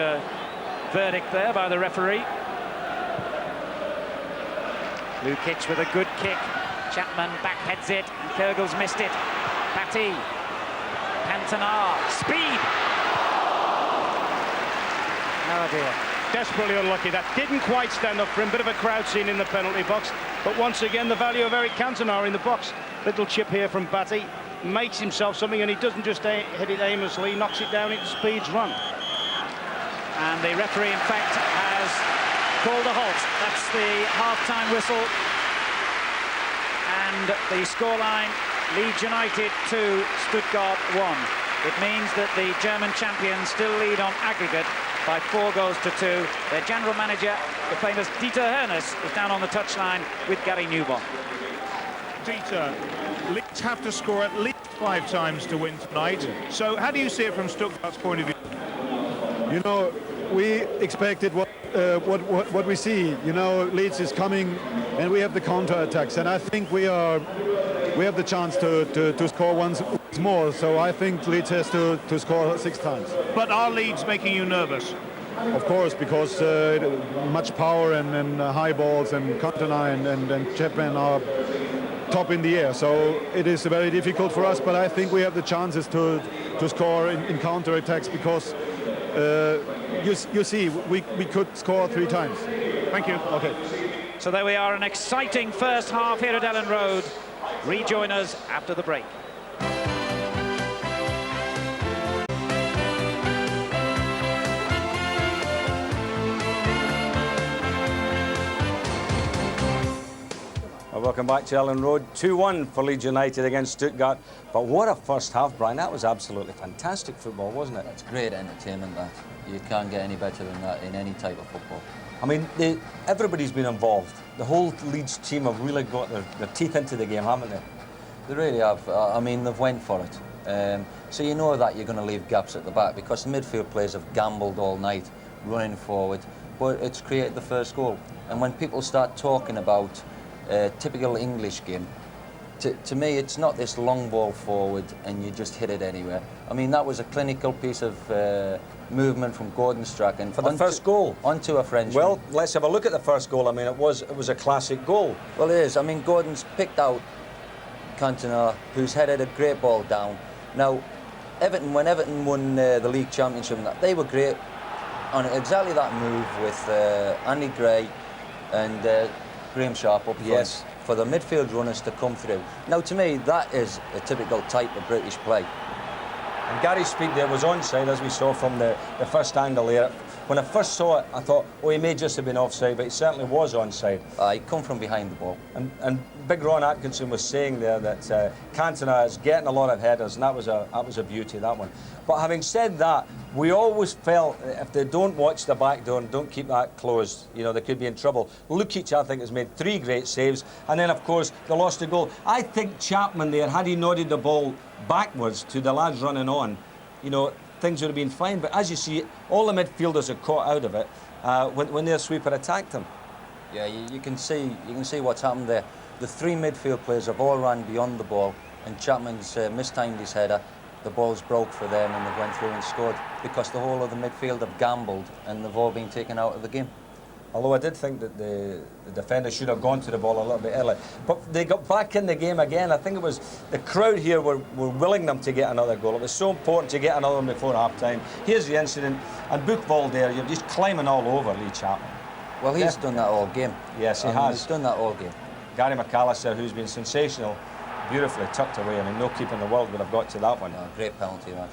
verdict there by the referee. Lukic with a good kick. Chapman backheads it, and Kurgel's missed it. Patty. Cantona. Speed. Oh dear. Desperately unlucky. That didn't quite stand up for him. Bit of a crowd scene in the penalty box. But once again, the value of Eric Cantona in the box. Little chip here from Batty. Makes himself something, and he doesn't just hit it aimlessly. Knocks it down, it speeds run. And the referee, in fact, has called a halt. That's the half-time whistle. And the scoreline, Leeds United 2, Stuttgart 1. It means that the German champions still lead on aggregate by 4 goals to 2. Their general manager, the famous Dieter Hoeneß, is down on the touchline with Gary Newbon. Dieter, Leeds have to score at least 5 times to win tonight. So how do you see it from Stuttgart's point of view? You know, we expected what we see. You know, Leeds is coming, and we have the counter-attacks, and I think we have the chance to score once more. So I think Leeds has to score 6 times. But are Leeds making you nervous? Of course, because much power and high balls, and Cantona and Chapman are top in the air. So it is very difficult for us, but I think we have the chances to score in counter-attacks, because you see, we could score 3 times. Thank you. Okay. So there we are, an exciting first half here at Elland Road. Rejoin us after the break. Welcome back to Elland Road. 2-1 for Leeds United against Stuttgart. But what a first half, Brian. That was absolutely fantastic football, wasn't it? It's great entertainment, that. You can't get any better than that in any type of football. I mean, everybody's been involved. The whole Leeds team have really got their teeth into the game, haven't they? They really have. I mean, they've went for it. So you know that you're going to leave gaps at the back, because the midfield players have gambled all night, running forward. But it's created the first goal. And when people start talking about typical English game, to me, it's not this long ball forward and you just hit it anywhere. I mean, that was a clinical piece of movement from Gordon Strachan for the first goal onto a Frenchman. Well, let's have a look at the first goal. I mean, it was a classic goal. Well, it is. I mean, Gordon's picked out Cantona, who's headed a great ball down. Now, when Everton won the league championship, they were great on exactly that move with Andy Gray and Graham Sharp up front. Yes. For the midfield runners to come through. Now, to me, that is a typical type of British play. And Gary's speed there was onside, as we saw from the first angle there. When I first saw it, I thought, oh, he may just have been offside, but he certainly was onside. He come from behind the ball. And Big Ron Atkinson was saying there that Cantona is getting a lot of headers, and that was a beauty, that one. But having said that, we always felt if they don't watch the back door and don't keep that closed, you know, they could be in trouble. Lukic, I think, has made 3 great saves, and then, of course, they lost a goal. I think Chapman there, had he nodded the ball backwards to the lads running on, you know, things would have been fine. But as you see, all the midfielders are caught out of it when their sweeper attacked them. Yeah, you can see what's happened there. The 3 midfield players have all run beyond the ball, and Chapman's mistimed his header. The ball's broke for them, and they went through and scored because the whole of the midfield have gambled, and they've all been taken out of the game. Although I did think that the defender should have gone to the ball a little bit early. But they got back in the game again. I think it was the crowd here were willing them to get another goal. It was so important to get another one before half-time. Here's the incident. And Buchwald there, you're just climbing all over Lee Chapman. Well, he's done that all game. Yes, he has. He's done that all game. Gary McAllister, who's been sensational, beautifully tucked away. I mean, no keeper in the world would have got to that one. No, great penalty, that.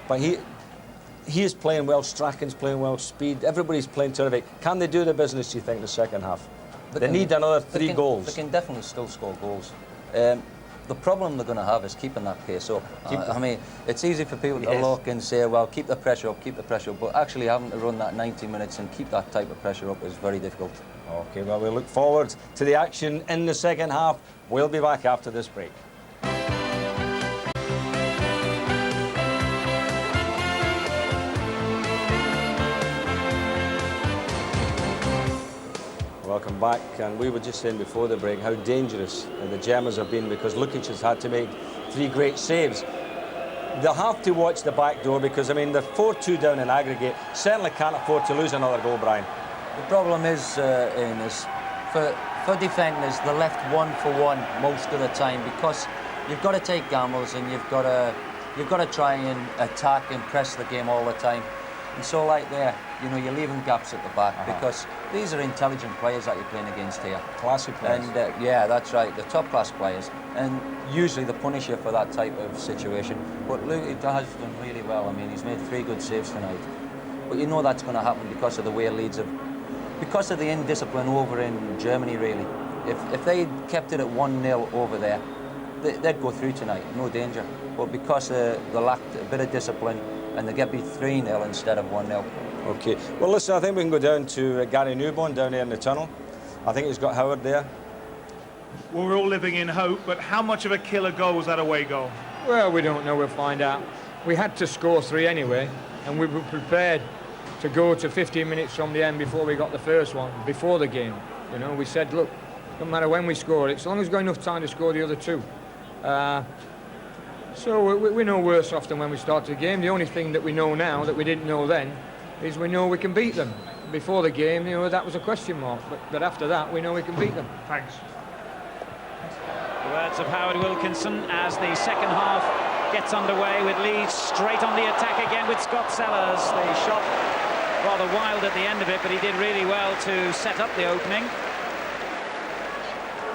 But he is playing well, Strachan's playing well, Speed, everybody's playing terrific. Can they do the business, do you think, in the second half? They need another 3 goals. They can definitely still score goals. The problem they're going to have is keeping that pace up. I mean, it's easy for people to look and say, well, keep the pressure up, but actually having to run that 90 minutes and keep that type of pressure up is very difficult. OK, well, we look forward to the action in the second half. We'll be back after this break. Welcome back, and we were just saying before the break how dangerous the Germans have been because Lukic has had to make 3 great saves. They'll have to watch the back door because, I mean, they're 4-2 down in aggregate. Certainly can't afford to lose another goal, Brian. The problem is, Ian, is for defenders, they're left 1 for 1 most of the time because you've got to take gambles and you've got to try and attack and press the game all the time. And so, like there, you know, you're leaving gaps at the back because these are intelligent players that you're playing against here. Classy players. And yeah, that's right, the top-class players. And usually they punish you for that type of situation. But Luke, he has done really well. I mean, he's made 3 good saves tonight. But you know that's going to happen because of the way Leeds have, because of the indiscipline over in Germany, really. If they kept it at 1-0 over there, they'd go through tonight, no danger. But because they lacked a bit of discipline, and they get beat 3-0 instead of 1-0. OK. Well, listen, I think we can go down to Gary Newborn down there in the tunnel. I think he's got Howard there. Well, we're all living in hope, but how much of a killer goal was that away goal? Well, we don't know. We'll find out. We had to score 3 anyway, and we were prepared to go to 15 minutes from the end before we got the first one, before the game. You know, we said, look, no matter when we score it, as long as we've got enough time to score the other 2. So we're no worse off than when we started the game. The only thing that we know now that we didn't know then is we know we can beat them. Before the game, you know, that was a question mark. But after that, we know we can beat them. Thanks. The words of Howard Wilkinson as the second half gets underway with Leeds straight on the attack again with Scott Sellers. The shot rather wild at the end of it, but he did really well to set up the opening.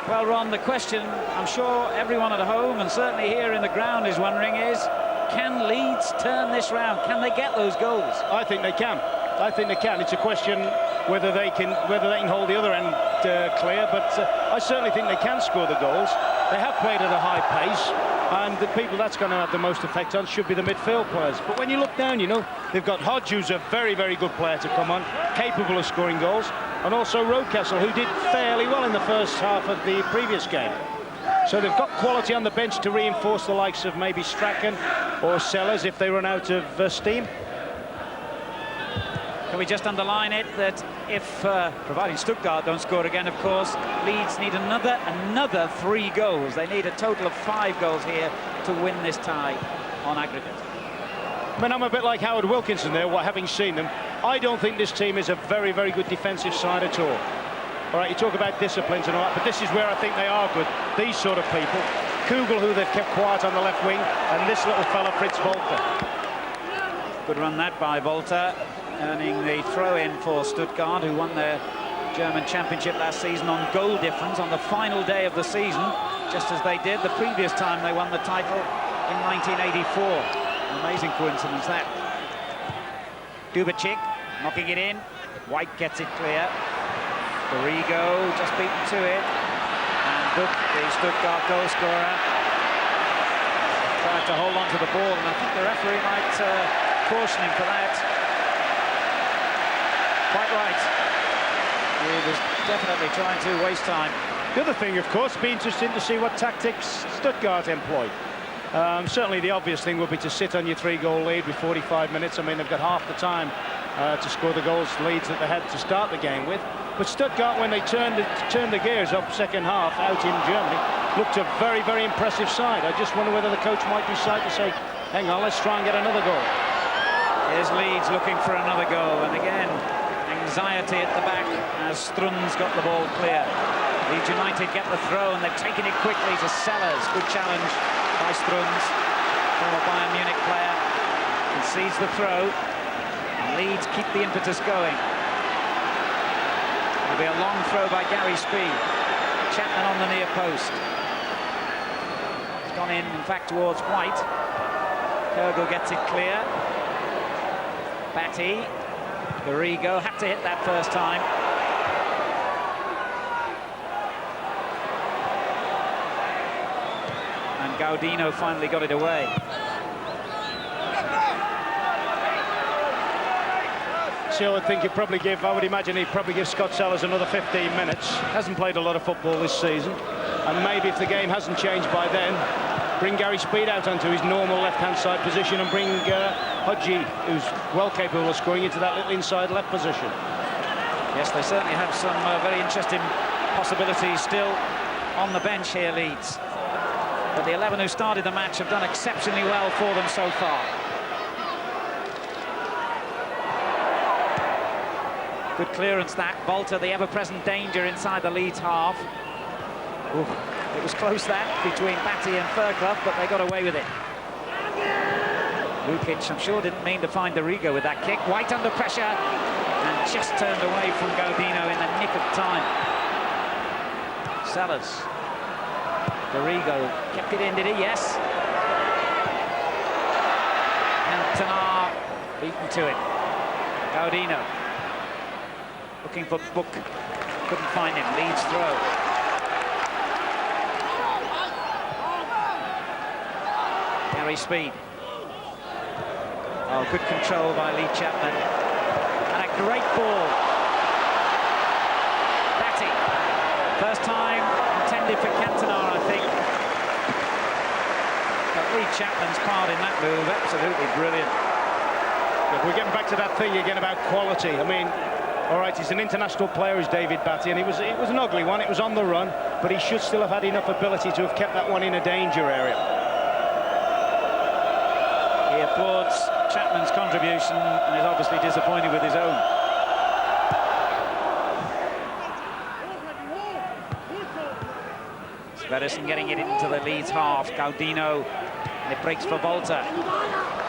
Well, Ron, the question I'm sure everyone at home and certainly here in the ground is wondering is, can Leeds turn this round? Can they get those goals? I think they can. I think they can. It's a question whether they can hold the other end clear, but I certainly think they can score the goals. They have played at a high pace, and the people that's going to have the most effect on should be the midfield players. But when you look down, you know, they've got Hodge, who's a very, very good player to come on, capable of scoring goals, and also Rocastle, who did fairly well in the first half of the previous game. So they've got quality on the bench to reinforce the likes of maybe Strachan or Sellers if they run out of steam. Can we just underline it that if, providing Stuttgart don't score again, of course, Leeds need another 3 goals. They need a total of 5 goals here to win this tie on aggregate. I mean, I'm a bit like Howard Wilkinson there, having seen them. I don't think this team is a very, very good defensive side at all. All right, you talk about disciplines and all that, but this is where I think they are good. These sort of people. Kugel, who they've kept quiet on the left wing, and this little fella, Fritz Walter. Good run that by Volta, earning the throw-in for Stuttgart, who won their German championship last season on goal difference on the final day of the season, just as they did the previous time they won the title in 1984. Amazing coincidence, that. Dubicic knocking it in. White gets it clear. Garrigo just beaten to it. And Book, the Stuttgart goal scorer, tried to hold on to the ball, and I think the referee might caution him for that. Quite right. He was definitely trying to waste time. The other thing, of course, be interesting to see what tactics Stuttgart employ. Certainly the obvious thing would be to sit on your 3-goal lead with 45 minutes. I mean, they've got half the time to score the leads that they had to start the game with. But Stuttgart, when they turned the gears up second half out in Germany, looked a very, very impressive side. I just wonder whether the coach might decide to say, hang on, let's try and get another goal. Here's Leeds looking for another goal, and again, anxiety at the back as Strunz got the ball clear. Leeds United get the throw, and they've taken it quickly to Sellers. Good challenge by Strunz, former Bayern Munich player, concedes the throw. And Leeds keep the impetus going. It'll be a long throw by Gary Speed. Chapman on the near post. It's gone in fact, towards White. Kogel gets it clear. Batty. Garrigo had to hit that first time. And Gaudino finally got it away. So I think I would imagine he'd probably give Scott Sellers another 15 minutes. Hasn't played a lot of football this season. And maybe if the game hasn't changed by then, bring Gary Speed out onto his normal left-hand side position and bring Hodgie, who's well capable of scoring, into that little inside left position. Yes, they certainly have some very interesting possibilities still on the bench here, Leeds. But the 11 who started the match have done exceptionally well for them so far. Good clearance that. Bolter, the ever-present danger inside the Leeds half. Ooh, it was close that between Batty and Fairclough, but they got away with it. Lukic, I'm sure, didn't mean to find Garrigo with that kick. White under pressure and just turned away from Gaudino in the nick of time. Sellers. Garrigo kept it in, did he? Yes. Cantona beaten to it. Gaudino looking for Book. Couldn't find him. Leeds throw. Gary Speed. Oh, good control by Lee Chapman. And a great ball. Batty. First time intended for Cantona, I think. But Lee Chapman's part in that move, absolutely brilliant. If we're getting back to that thing again about quality. I mean, all right, he's an international player, is David Batty, and it was an ugly one. It was on the run, but he should still have had enough ability to have kept that one in a danger area. He applauds Chapman's contribution and is obviously disappointed with his own. Sverrisson getting it into the Leeds half. Gaudino, and it breaks for Bolter.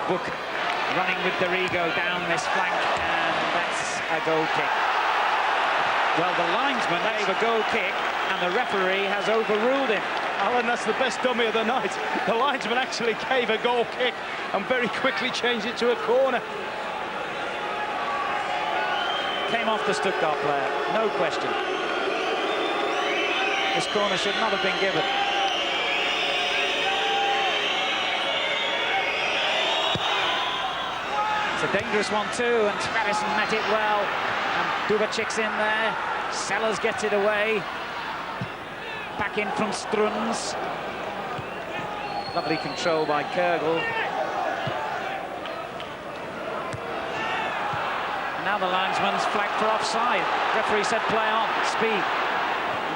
Book running with Garrigo down this flank, and that's a goal kick. Well, the linesman gave a goal kick, and the referee has overruled him. Alan, that's the best dummy of the night. The linesman actually gave a goal kick and very quickly changed it to a corner. Came off the Stuttgart player, no question. This corner should not have been given. It's a dangerous one too, and Sverrisson met it well. And Dubacic's in there. Sellers gets it away. Back in from Strunz. Lovely control by Kogel. And now the linesman's flagged for offside. Referee said play on. Speed.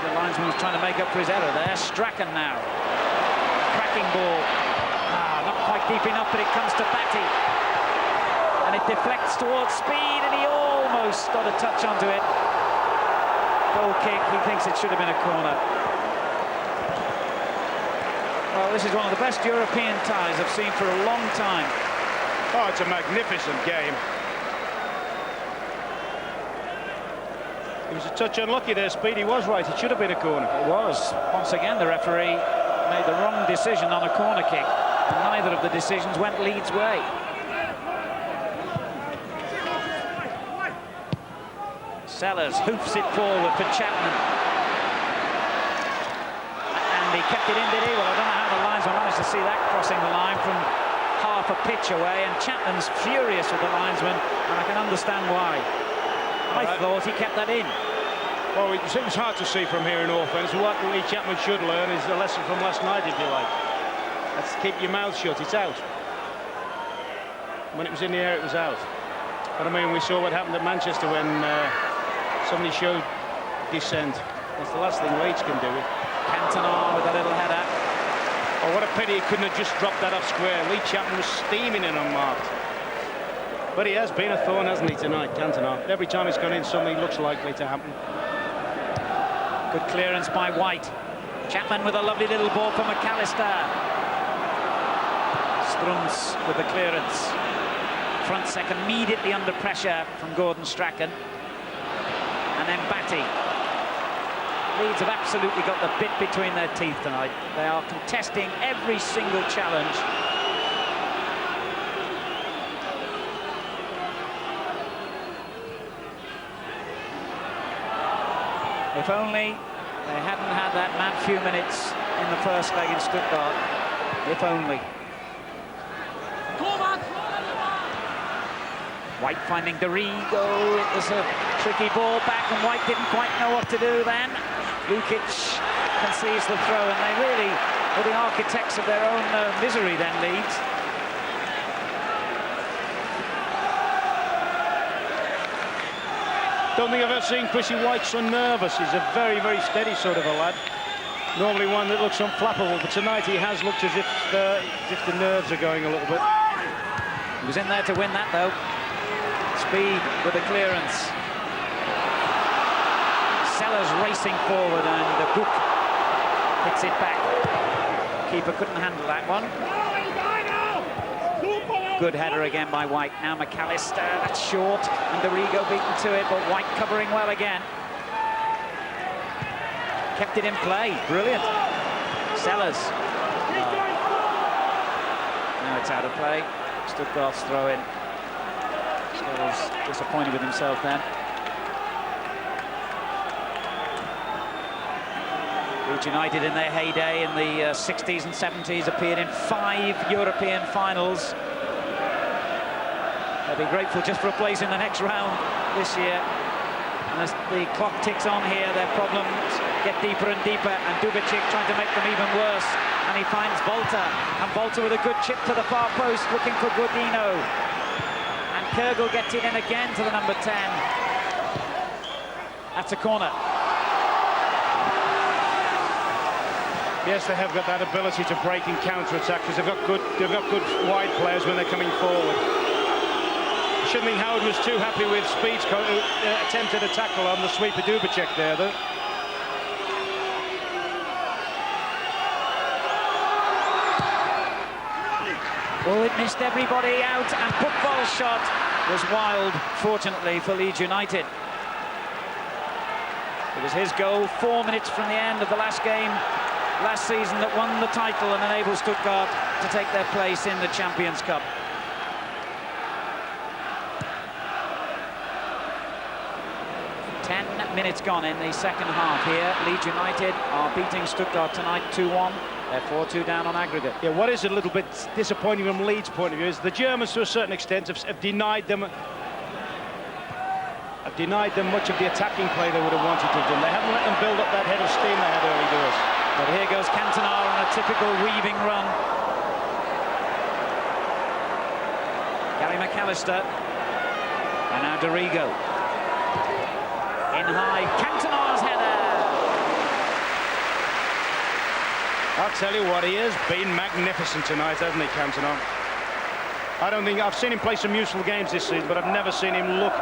The linesman's trying to make up for his error there. Strachan now. Cracking ball. Not quite deep enough, but it comes to Batty. And it deflects towards Speed, and he almost got a touch onto it. Goal kick. He thinks it should have been a corner. Well, this is one of the best European ties I've seen for a long time. Oh, it's a magnificent game. He was a touch unlucky there, Speed. He was right. It should have been a corner. It was. Once again, the referee made the wrong decision on a corner kick, and neither of the decisions went Leeds' way. Sellers hoofs it forward for Chapman. And he kept it in, did he? Well, I don't know how the linesman managed to see that crossing the line from half a pitch away, and Chapman's furious with the linesman, and I can understand why. I thought he kept that in. Well, it was hard to see from here in offence. What Lee Chapman should learn is the lesson from last night, if you like. Let's keep your mouth shut. It's out. When it was in the air, it was out. But I mean, we saw what happened at Manchester when somebody showed dissent. That's the last thing Leeds can do. Cantona with a little header. Oh, what a pity he couldn't have just dropped that up square. Lee Chapman was steaming in unmarked. But he has been a thorn, hasn't he, tonight, Cantona? Every time he's gone in, something looks likely to happen. Good clearance by White. Chapman with a lovely little ball for McAllister. Strums with the clearance. Front second immediately under pressure from Gordon Strachan. And then Batty. Leeds have absolutely got the bit between their teeth tonight. They are contesting every single challenge. If only they hadn't had that mad few minutes in the first leg in Stuttgart. If only. White finding Dorigo. It was a tricky ball back, and White didn't quite know what to do then. Lukic conceives the throw, and they really were the architects of their own misery then, Leeds. Don't think I've ever seen Chrissy White so nervous. He's a very, very steady sort of a lad. Normally one that looks unflappable, but tonight he has looked as if the nerves are going a little bit. He was in there to win that, though. Speed with the clearance. Sellers racing forward, and the Book hits it back. Keeper couldn't handle that one. Good header again by White. Now McAllister, that's short, and Dorigo beaten to it, but White covering well again. Kept it in play, brilliant. Sellers. Now it's out of play. Stuttgart's throw in. Sellers disappointed with himself then. Leeds United in their heyday in the 60s and 70s appeared in 5 European finals. They'll be grateful just for a place in the next round this year. And as the clock ticks on here, their problems get deeper and deeper, and Dubicic trying to make them even worse. And he finds Volta, and Volta with a good chip to the far post, looking for Guardino. And Kürgel gets it in again to the number 10. That's a corner. Yes, they have got that ability to break and counter-attack, because they've got good wide players when they're coming forward. I shouldn't think Howard was too happy with Speed's attempted a tackle on the sweeper Dubicic there, though. Oh, it missed everybody out, and Football's shot was wild, fortunately, for Leeds United. It was his goal 4 minutes from the end of the last game last season that won the title and enabled Stuttgart to take their place in the Champions Cup. Minutes gone in the second half here. Leeds United are beating Stuttgart tonight 2-1. They're 4-2 down on aggregate. Yeah, what is a little bit disappointing from Leeds' point of view is the Germans, to a certain extent, have denied them much of the attacking play they would have wanted to do. They haven't let them build up that head of steam they had early doors. But here goes Cantona on a typical weaving run. Gary McAllister. And now Dorigo. In high, Cantona's header. I'll tell you what, he has been magnificent tonight, hasn't he, Cantona? I don't think I've seen him play some useful games this season, but I've never seen him look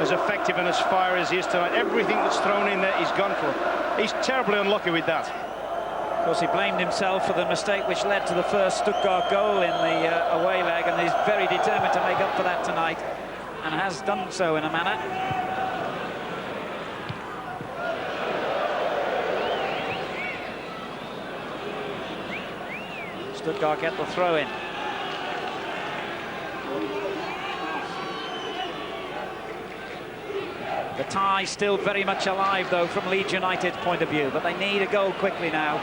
as effective and as fiery as he is tonight. Everything that's thrown in there, he's gone for. He's terribly unlucky with that. Of course, he blamed himself for the mistake which led to the first Stuttgart goal in the away leg, and he's very determined to make up for that tonight, and has done so in a manner. Stuttgart get the throw in. The tie still very much alive, though, from Leeds United's point of view, but they need a goal quickly now.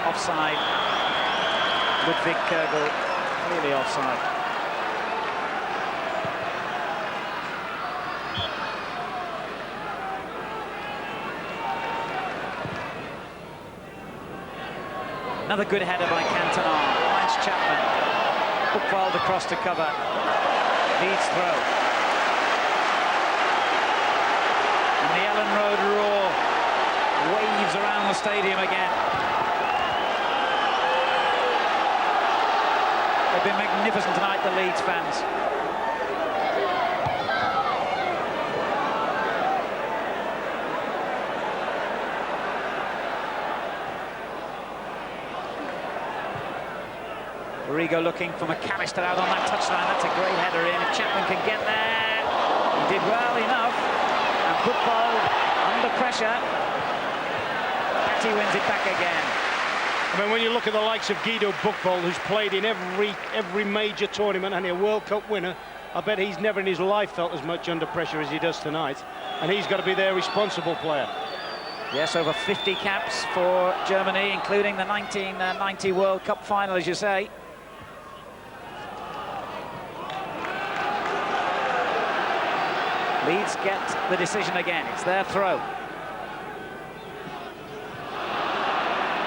Offside. Ludwig Kürgel, clearly offside. Another good header by Cantona. Finds Chapman. Buchwald across to cover. Leeds throw. And the Elland Road roar waves around the stadium again. They've been magnificent tonight, the Leeds fans. Rigo looking for McAllister out on that touchline. That's a great header in. If Chapman can get there, he did well enough. And Buchwald under pressure. Patty wins it back again. I mean, when you look at the likes of Guido Buchwald, who's played in every major tournament and a World Cup winner, I bet he's never in his life felt as much under pressure as he does tonight. And he's got to be their responsible player. Yes, over 50 caps for Germany, including the 1990 World Cup final, as you say. Leeds get the decision again. It's their throw.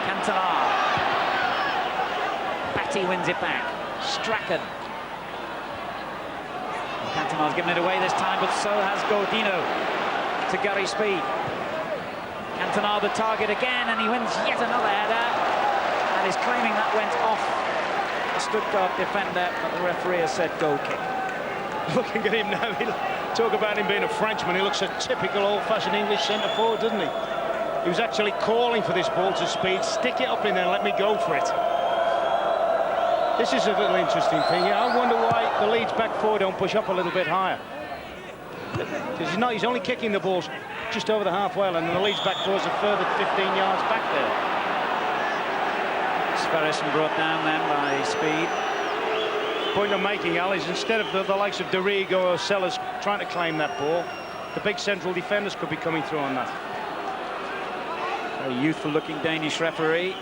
Cantona. Patty wins it back. Strachan. Cantona's given it away this time, but so has Godino to Gary Speed. Cantona the target again, and he wins yet another header. And he's claiming that went off the Stuttgart defender, but the referee has said goal kick. Looking at him now, talk about him being a Frenchman. He looks a typical old-fashioned English centre-forward, doesn't he? He was actually calling for this ball to Speed. Stick it up in there and let me go for it. This is a little interesting thing. I wonder why the Leeds back four don't push up a little bit higher. Because he's only kicking the balls just over the halfway line, and the Leeds back four is a further 15 yards back there. Sverrisson brought down then by Speed. Point I'm making, Al, is instead of the likes of Dorigo or Sellers trying to claim that ball, the big central defenders could be coming through on that. A youthful-looking Danish referee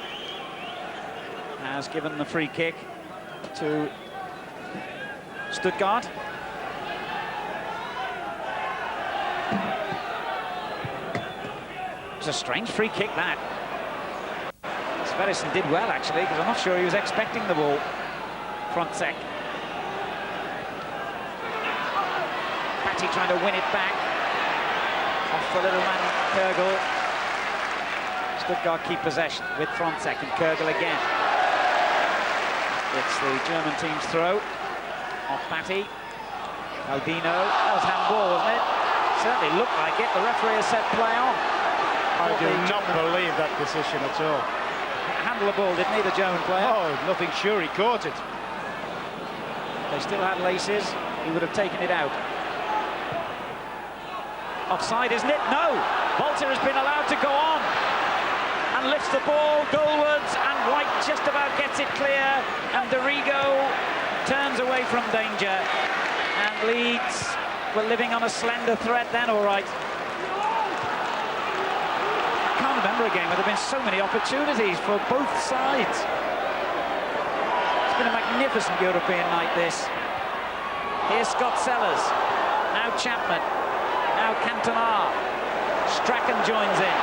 has given the free kick to Stuttgart. It's a strange free kick, that. Sverrisson did well, actually, because I'm not sure he was expecting the ball. Frontsek. Patty trying to win it back. Off the little man, Kürgel. Stuttgart keep possession with Frontsek and Kürgel again. It's the German team's throw. Off Patty. Aldino. That was handball, wasn't it? Certainly looked like it. The referee has said play on. I do not believe that decision at all. Handle the ball, didn't he, the German player? Oh, nothing sure, he caught it. They still had laces. He would have taken it out. Offside, isn't it? No! Walter has been allowed to go on and lifts the ball goalwards, and White just about gets it clear, and Dorigo turns away from danger, and Leeds were living on a slender thread then, all right. I can't remember a game where there have been so many opportunities for both sides. It's been a magnificent European night, this. Here's Scott Sellers, now Chapman, now Cantona. Strachan joins in.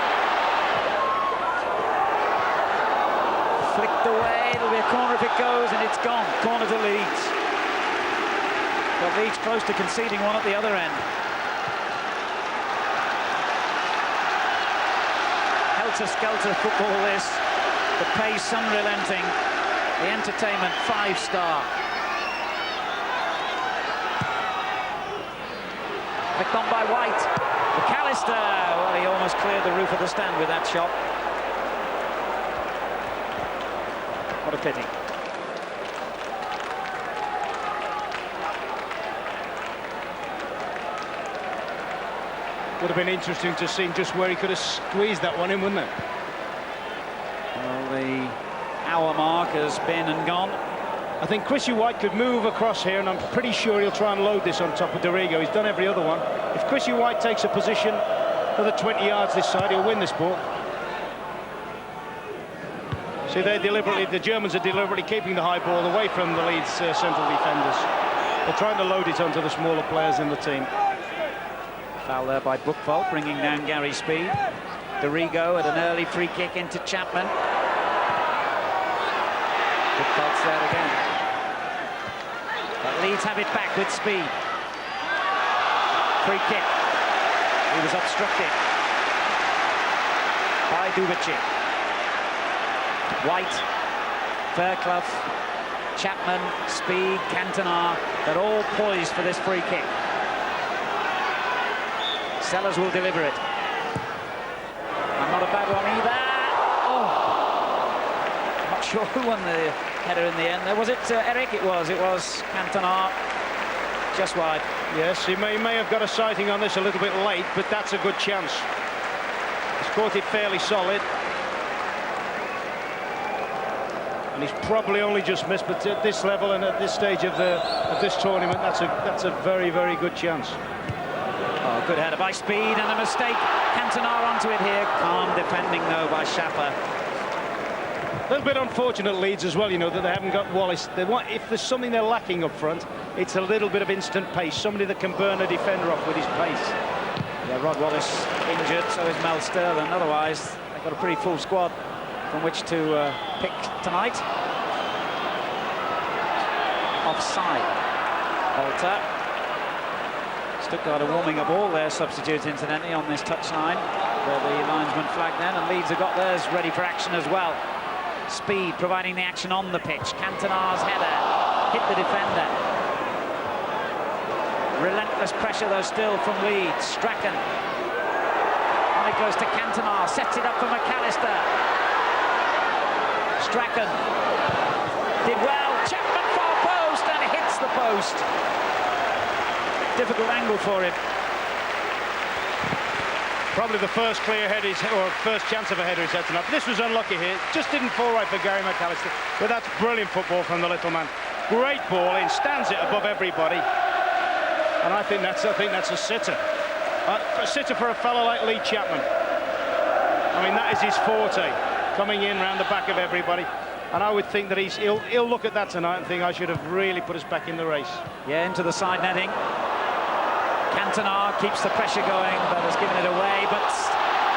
Flicked away, it'll be a corner if it goes, and it's gone. Corner to Leeds. But Leeds close to conceding one at the other end. Helter-skelter football this. The pace unrelenting. The entertainment 5-star. Flicked on by White. McAllister, well, he almost cleared the roof of the stand with that shot. What a pity. Would have been interesting to see just where he could have squeezed that one in, wouldn't it? Well, the hour mark has been and gone. I think Chrissy White could move across here, and I'm pretty sure he'll try and load this on top of Dorigo. He's done every other one. If Chrissy White takes a position another 20 yards this side, he'll win this ball. See, the Germans are deliberately keeping the high ball away from the Leeds central defenders. They're trying to load it onto the smaller players in the team. Foul there by Buchwald, bringing down Gary Speed. Dorigo at an early free kick into Chapman. Buchwald's there again. But Leeds have it back with Speed. Free kick. He was obstructed by Dubicic. White, Fairclough, Chapman, Speed, Cantona, they're all poised for this free kick. Sellers will deliver it. And not a bad one either. Oh! I'm not sure who won the header in the end. Was it Eric? It was Cantona. Just wide. Yes, he may have got a sighting on this a little bit late, but that's a good chance. He's caught it fairly solid. And he's probably only just missed, but at this level and at this stage of this tournament, that's a very, very good chance. Oh, good header by Speed, and a mistake. Cantona onto it here. Calm defending, though, by Schaffer. A little bit unfortunate, Leeds, as well, you know, that they haven't got Wallace. If there's something they're lacking up front, it's a little bit of instant pace. Somebody that can burn a defender off with his pace. Yeah, Rod Wallace injured, so is Mel Sterling. Otherwise, they've got a pretty full squad from which to pick tonight. Offside. Volta. Stuttgart are warming up all their substitutes, incidentally, on this touchline, where the linesman flagged then, and Leeds have got theirs ready for action as well. Speed providing the action on the pitch. Cantona's header hit the defender. Relentless pressure, though, still from Leeds. Strachan. And it goes to Cantona. Sets it up for McAllister. Strachan did well. Chapman far post, and it hits the post. Difficult angle for him. Probably the first clear header, or first chance of a header he's had tonight. This was unlucky here. Just didn't fall right for Gary McAllister. But that's brilliant football from the little man. Great ball in, stands it above everybody. And I think that's a sitter. A sitter for a fellow like Lee Chapman. I mean, that is his forte, coming in round the back of everybody. And I would think that he'll look at that tonight and think, I should have really put us back in the race. Yeah, into the side netting. Cantona keeps the pressure going, but has given it away. But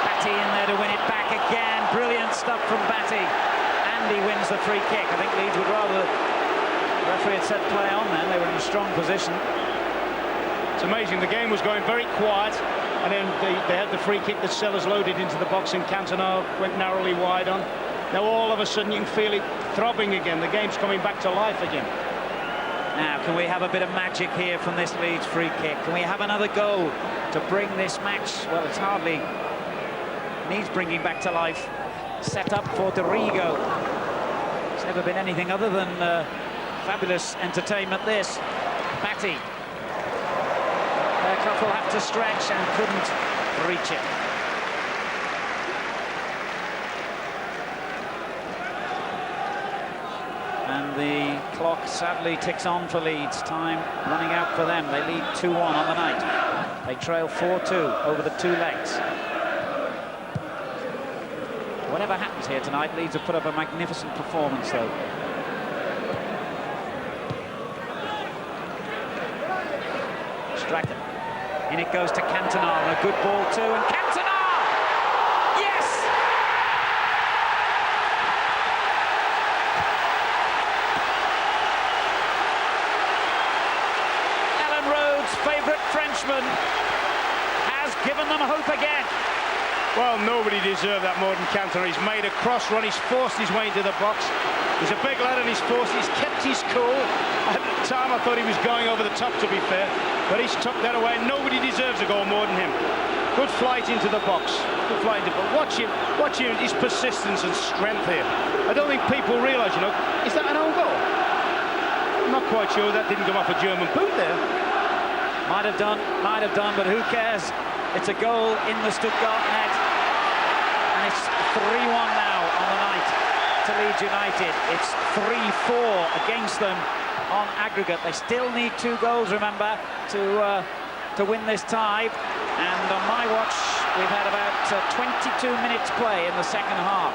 Batty in there to win it back again. Brilliant stuff from Batty. And he wins the free kick. I think Leeds would rather, the referee had said play on then. They were in a strong position. It's amazing. The game was going very quiet. And then they had the free kick that Sellers loaded into the box, and Cantona went narrowly wide on. Now all of a sudden you can feel it throbbing again. The game's coming back to life again. Now, can we have a bit of magic here from this Leeds free kick? Can we have another goal to bring this match? Well, it's hardly needs bringing back to life. Set up for Dorigo. It's never been anything other than fabulous entertainment, this. Batty. Fairclough will have to stretch and couldn't reach it. And the clock sadly ticks on for Leeds. Time running out for them. They lead 2-1 on the night. They trail 4-2 over the two legs. Whatever happens here tonight, Leeds have put up a magnificent performance, though. Strachan. In it goes to Cantona, and a good ball too, and Cantona! Yes! Alan Rhodes' favourite Frenchman has given them hope again. Well, nobody deserved that more than Cantona. He's made a cross run, he's forced his way into the box. He's a big lad and he's kept his cool. At the time I thought he was going over the top, to be fair, but he's tucked that away. Nobody deserves a goal more than him. Good flight into the box. Good flight into the box. Watch him, his persistence and strength here. I don't think people realise, you know, is that an own goal? I'm not quite sure that didn't come off a German boot there. Might have done, but who cares? It's a goal in the Stuttgart net. And it's 3-1 now on the night. to Leeds United. It's 3-4 against them on aggregate. They still need 2 goals, remember, to win this tie. And on my watch, we've had about 22 minutes play in the second half.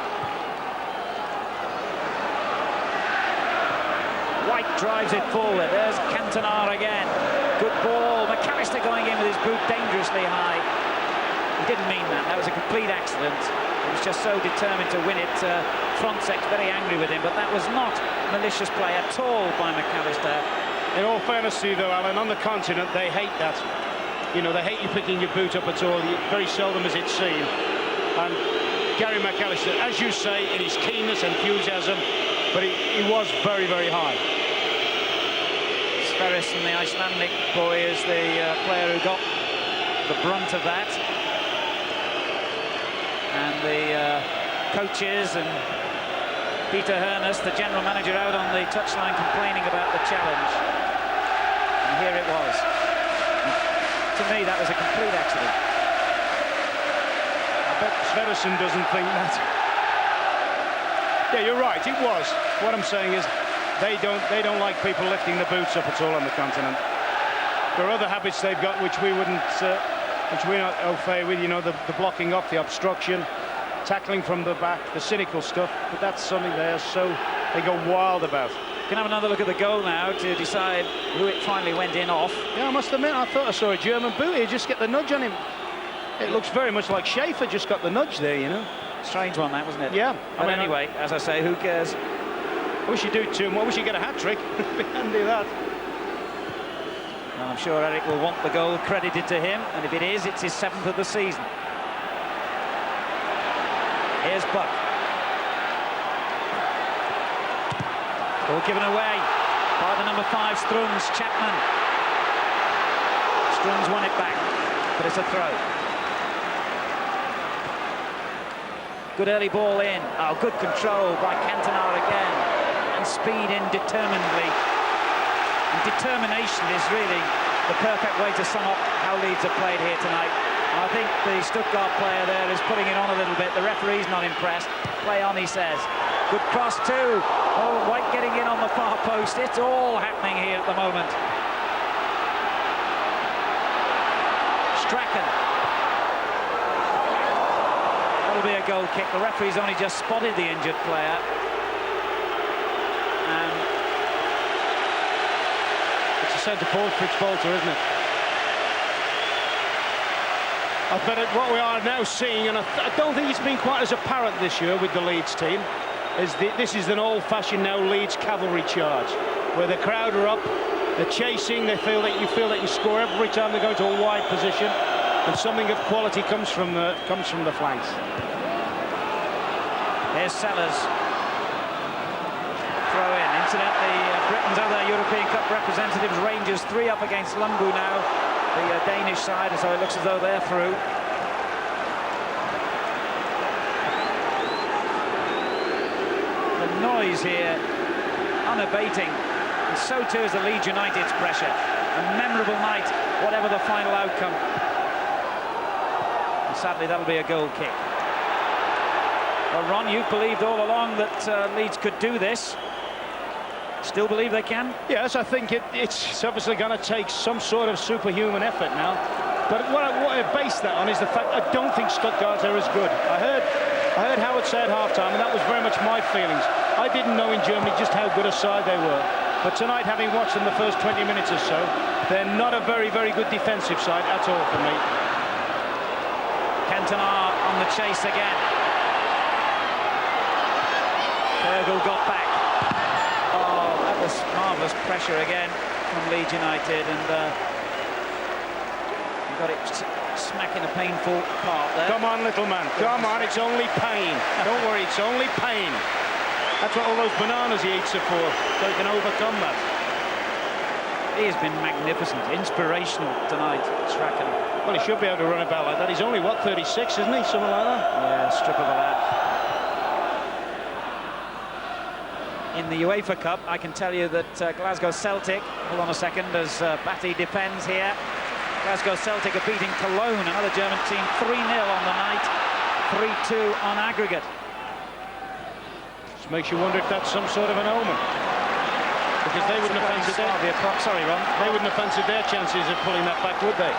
White drives it forward. There's Cantona again. Good ball. McAllister going in with his boot dangerously high. He didn't mean that. That was a complete accident. He was just so determined to win it. Frontek's very angry with him, but that was not malicious play at all by McAllister. In all fairness to you, though, Alan, on the continent, they hate that. You know, they hate you picking your boot up at all. Very seldom is it seen. And Gary McAllister, as you say, in his keenness, enthusiasm, but he was very, very high. Sverrisson, the Icelandic boy, is the player who got the brunt of that. And the coaches and Peter Hernus, the general manager, out on the touchline complaining about the challenge. And here it was. To me, that was a complete accident. I bet Sverrisson doesn't think that. Yeah, you're right, it was. What I'm saying is they don't like people lifting the boots up at all on the continent. There are other habits they've got which we wouldn't, which we're not au fait with, you know, the blocking off, the obstruction, tackling from the back, the cynical stuff, but that's something they're so, they go wild about. You can have another look at the goal now to decide who it finally went in off. Yeah, I must admit, I thought I saw a German boot here, just get the nudge on him. It looks very much like Schaefer just got the nudge there, you know. Strange one, that, wasn't it? Yeah. But anyway, as I say, who cares? I wish you'd do 2 more. I wish you'd get a hat-trick. We can do that. And I'm sure Eric will want the goal credited to him, and if it is, it's his 7th of the season. Here's Buck. Ball given away by the number 5, Strunz, Chapman. Strunz won it back, but it's a throw. Good early ball in. Oh, good control by Cantona again. And speed in determinedly. And determination is really the perfect way to sum up how Leeds have played here tonight. And I think the Stuttgart player there is putting it on a little bit. The referee's not impressed. Play on, he says. Good cross too. Oh, White getting in on the far post. It's all happening here at the moment. Strachan. That'll be a goal kick. The referee's only just spotted the injured player. And it's a centre forward for Bolter, isn't it? I bet what we are now seeing, and I don't think it's been quite as apparent this year with the Leeds team, is this is an old-fashioned now Leeds cavalry charge, where the crowd are up, they're chasing, you feel they can score every time they go into a wide position, and something of quality comes from the flanks. There's Sellers. Throw in. Incidentally, Britain's other European Cup representatives, Rangers, 3 up against Lumbu now, the Danish side, so it looks as though they're through. The noise here, unabating, and so too is the Leeds United's pressure. A memorable night, whatever the final outcome. And sadly, that'll be a goal kick. Well, Ron, you've believed all along that Leeds could do this. Still believe they can? Yes, I think it's obviously going to take some sort of superhuman effort now. But what I base that on is the fact I don't think Stuttgart are as good. I heard Howard say at half-time, and that was very much my feelings. I didn't know in Germany just how good a side they were. But tonight, having watched them the first 20 minutes or so, they're not a very, very good defensive side at all for me. Cantona on the chase again. Fergal got back. Oh, that was marvellous pressure again from Leeds United, and he got it smack in a painful part there. Come on, little man. Come on, it's only pain. Don't worry, it's only pain. That's what all those bananas he eats are for, so he can overcome that. He has been magnificent, inspirational tonight, Strachan. Well, he should be able to run about like that. He's only, what, 36, isn't he? Something like that? Yeah, strip of a lad. In the UEFA Cup, I can tell you that Glasgow Celtic, hold on a second, as Batty defends here. Glasgow Celtic are beating Cologne, another German team, 3-0 on the night, 3-2 on aggregate. Makes you wonder if that's some sort of an omen. Because they wouldn't have fancied Sorry, Ron. they wouldn't have fancied their chances of pulling that back, would they?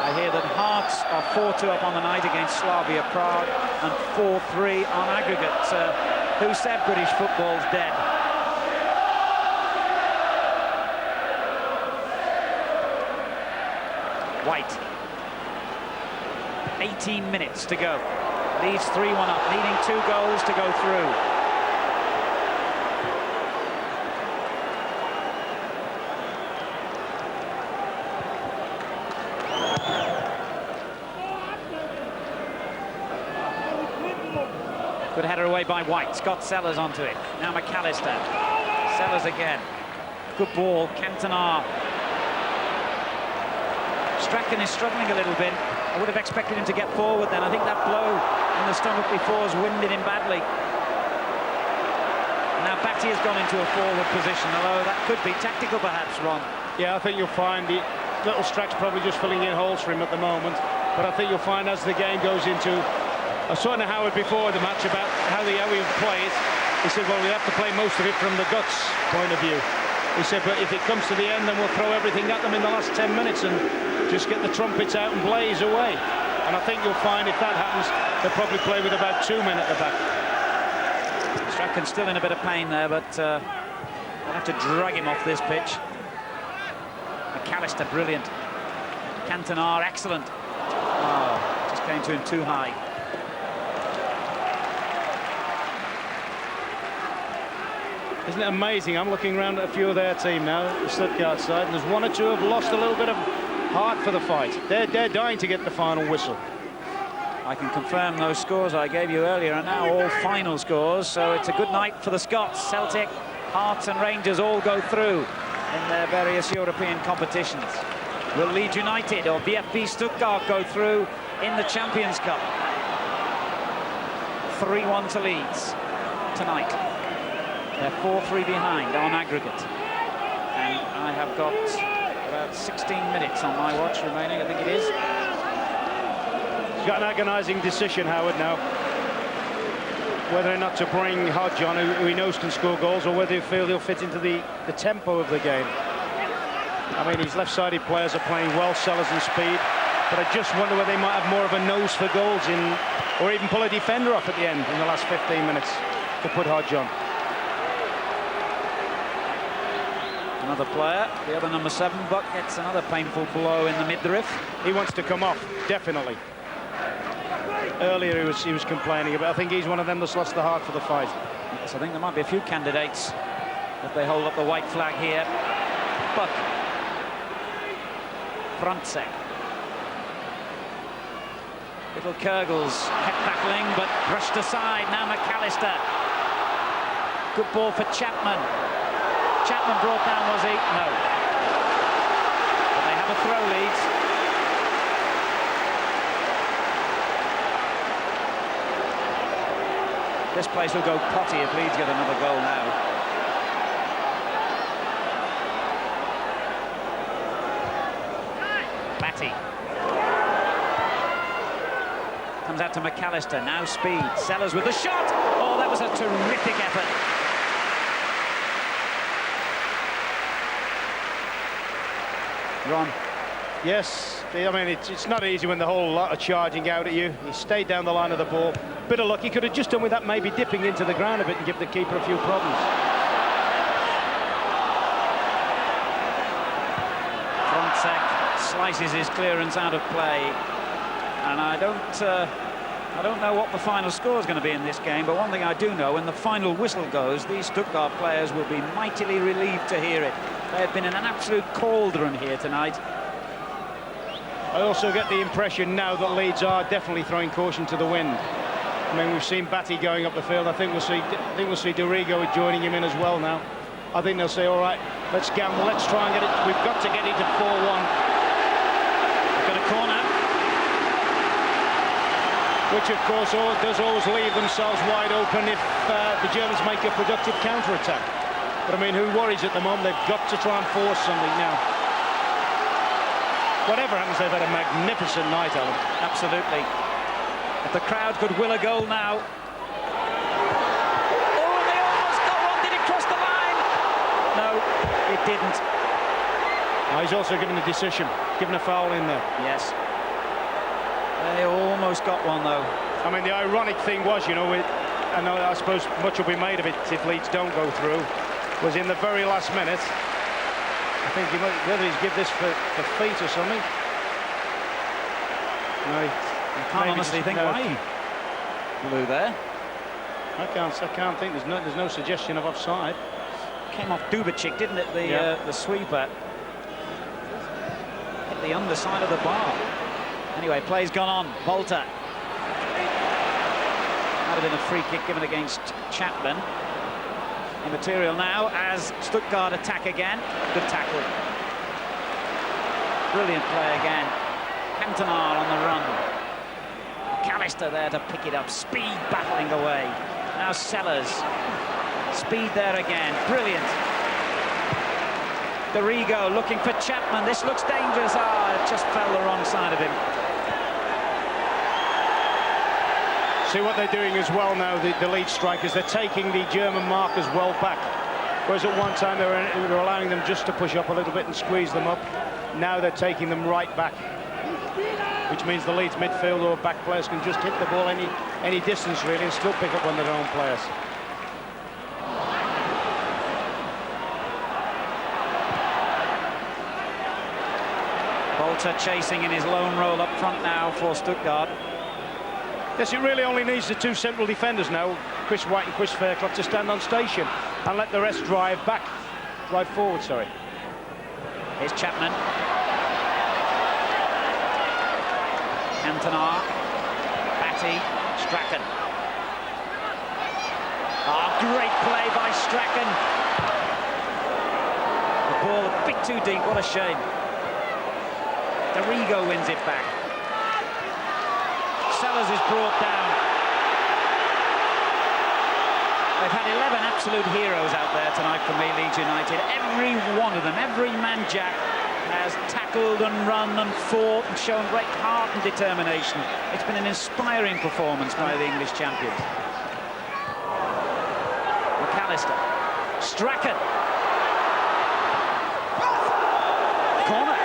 I hear that Hearts are 4-2 up on the night against Slavia Prague and 4-3 on aggregate. Who said British football's dead? White. 18 minutes to go. Leeds 3-1 up, needing 2 goals to go through. Good header away by White. Scott Sellers onto it. Now McAllister. Sellers again. Good ball. Cantona. Strachan is struggling a little bit. I would have expected him to get forward then. I think that blow in the stomach before has winded him badly. Now Batty has gone into a forward position, although that could be tactical perhaps, Ron. Yeah, I think you'll find the little Strack's probably just filling in holes for him at the moment. But I think you'll find as the game goes into... I was talking to Howard before the match about how we would play it. He said, well, we have to play most of it from the guts point of view. He said, but if it comes to the end, then we'll throw everything at them in the last 10 minutes and just get the trumpets out and blaze away. And I think you'll find if that happens, they'll probably play with about 2 men at the back. Strachan's still in a bit of pain there, but they'll have to drag him off this pitch. McAllister, brilliant. Cantona, excellent. Oh, just came to him too high. Isn't it amazing? I'm looking around at a few of their team now, the Stuttgart side, and there's 1 or 2 have lost a little bit of heart for the fight. They're dying to get the final whistle. I can confirm those scores I gave you earlier are now all final scores, so it's a good night for the Scots. Celtic, Hearts and Rangers all go through in their various European competitions. Will Leeds United or VfB Stuttgart go through in the Champions Cup? 3-1 to Leeds tonight. They're 4-3 behind on aggregate. And I have got about 16 minutes on my watch remaining, I think it is. He's got an agonising decision, Howard, now. Whether or not to bring Hodge on, who he knows can score goals, or whether he feels he'll fit into the tempo of the game. I mean, his left-sided players are playing well, Sellers and Speed, but I just wonder whether they might have more of a nose for goals in, or even pull a defender off at the end in the last 15 minutes to put Hodge on. Another player, the other number 7, Buck, gets another painful blow in the midriff. He wants to come off, definitely. Earlier he was complaining about. I think he's one of them that's lost the heart for the fight. Yes, I think there might be a few candidates if they hold up the white flag here. Buck. Frontsek. Little Kurgels kept battling but brushed aside. Now McAllister. Good ball for Chapman. Chapman brought down, was he? No. But they have a throw, Leeds. This place will go potty if Leeds get another goal now. Batty. Comes out to McAllister, now Speed. Sellers with the shot! Oh, that was a terrific effort. Ron. Yes, I mean, it's not easy when the whole lot are charging out at you. He stayed down the line of the ball. Bit of luck. He could have just done with that, maybe dipping into the ground a bit and give the keeper a few problems. Frontsek slices his clearance out of play. And I don't know what the final score is going to be in this game, but one thing I do know, when the final whistle goes, these Stuttgart players will be mightily relieved to hear it. They have been in an absolute cauldron here tonight. I also get the impression now that Leeds are definitely throwing caution to the wind. I mean, we've seen Batty going up the field. I think we'll see Dorigo joining him in as well now. I think they'll say, all right, let's gamble, let's try and get it. We've got to get it to 4-1. They've got a corner. Which, of course, does always leave themselves wide open if the Germans make a productive counter-attack. But, I mean, who worries at the moment? They've got to try and force something now. Whatever happens, they've had a magnificent night, Alan. Absolutely. If the crowd could will a goal now. Oh, and they almost got one. Did it cross the line? No, it didn't. He's also given a decision, given a foul in there. Yes. They almost got one, though. I mean, the ironic thing was, you know, I suppose much will be made of it if Leeds don't go through, was in the very last minute. I think whether he's give this for feet or something. No, I can't honestly think why he blew there. I can't think. There's no suggestion of offside. Came off Dubicic, didn't it? The sweeper hit the underside of the bar. Anyway, play's gone on. Volta. Might have been a free kick given against Chapman. Immaterial now as Stuttgart attack again. Good tackle. Brilliant play again. Cantona on the run. McAllister there to pick it up. Speed battling away. Now Sellers. Speed there again. Brilliant. Dorigo looking for Chapman. This looks dangerous. It just fell the wrong side of him. See what they're doing as well now, the Leeds strikers. They're taking the German markers well back. Whereas at one time they were allowing them just to push up a little bit and squeeze them up. Now they're taking them right back, which means the Leeds midfield or back players can just hit the ball any distance really and still pick up on their own players. Volta chasing in his lone roll up front now for Stuttgart. Yes, it really only needs the two central defenders now, Chris White and Chris Fairclough, to stand on station and let the rest drive forward, sorry. Here's Chapman. Cantona. Batty. Strachan. Great play by Strachan. The ball a bit too deep, what a shame. Dorigo wins it back. Sellers is brought down. They've had 11 absolute heroes out there tonight for me, Leeds United. Every one of them, every man jack, has tackled and run and fought and shown great heart and determination. It's been an inspiring performance by the English champions. McAllister. Strachan. Corner.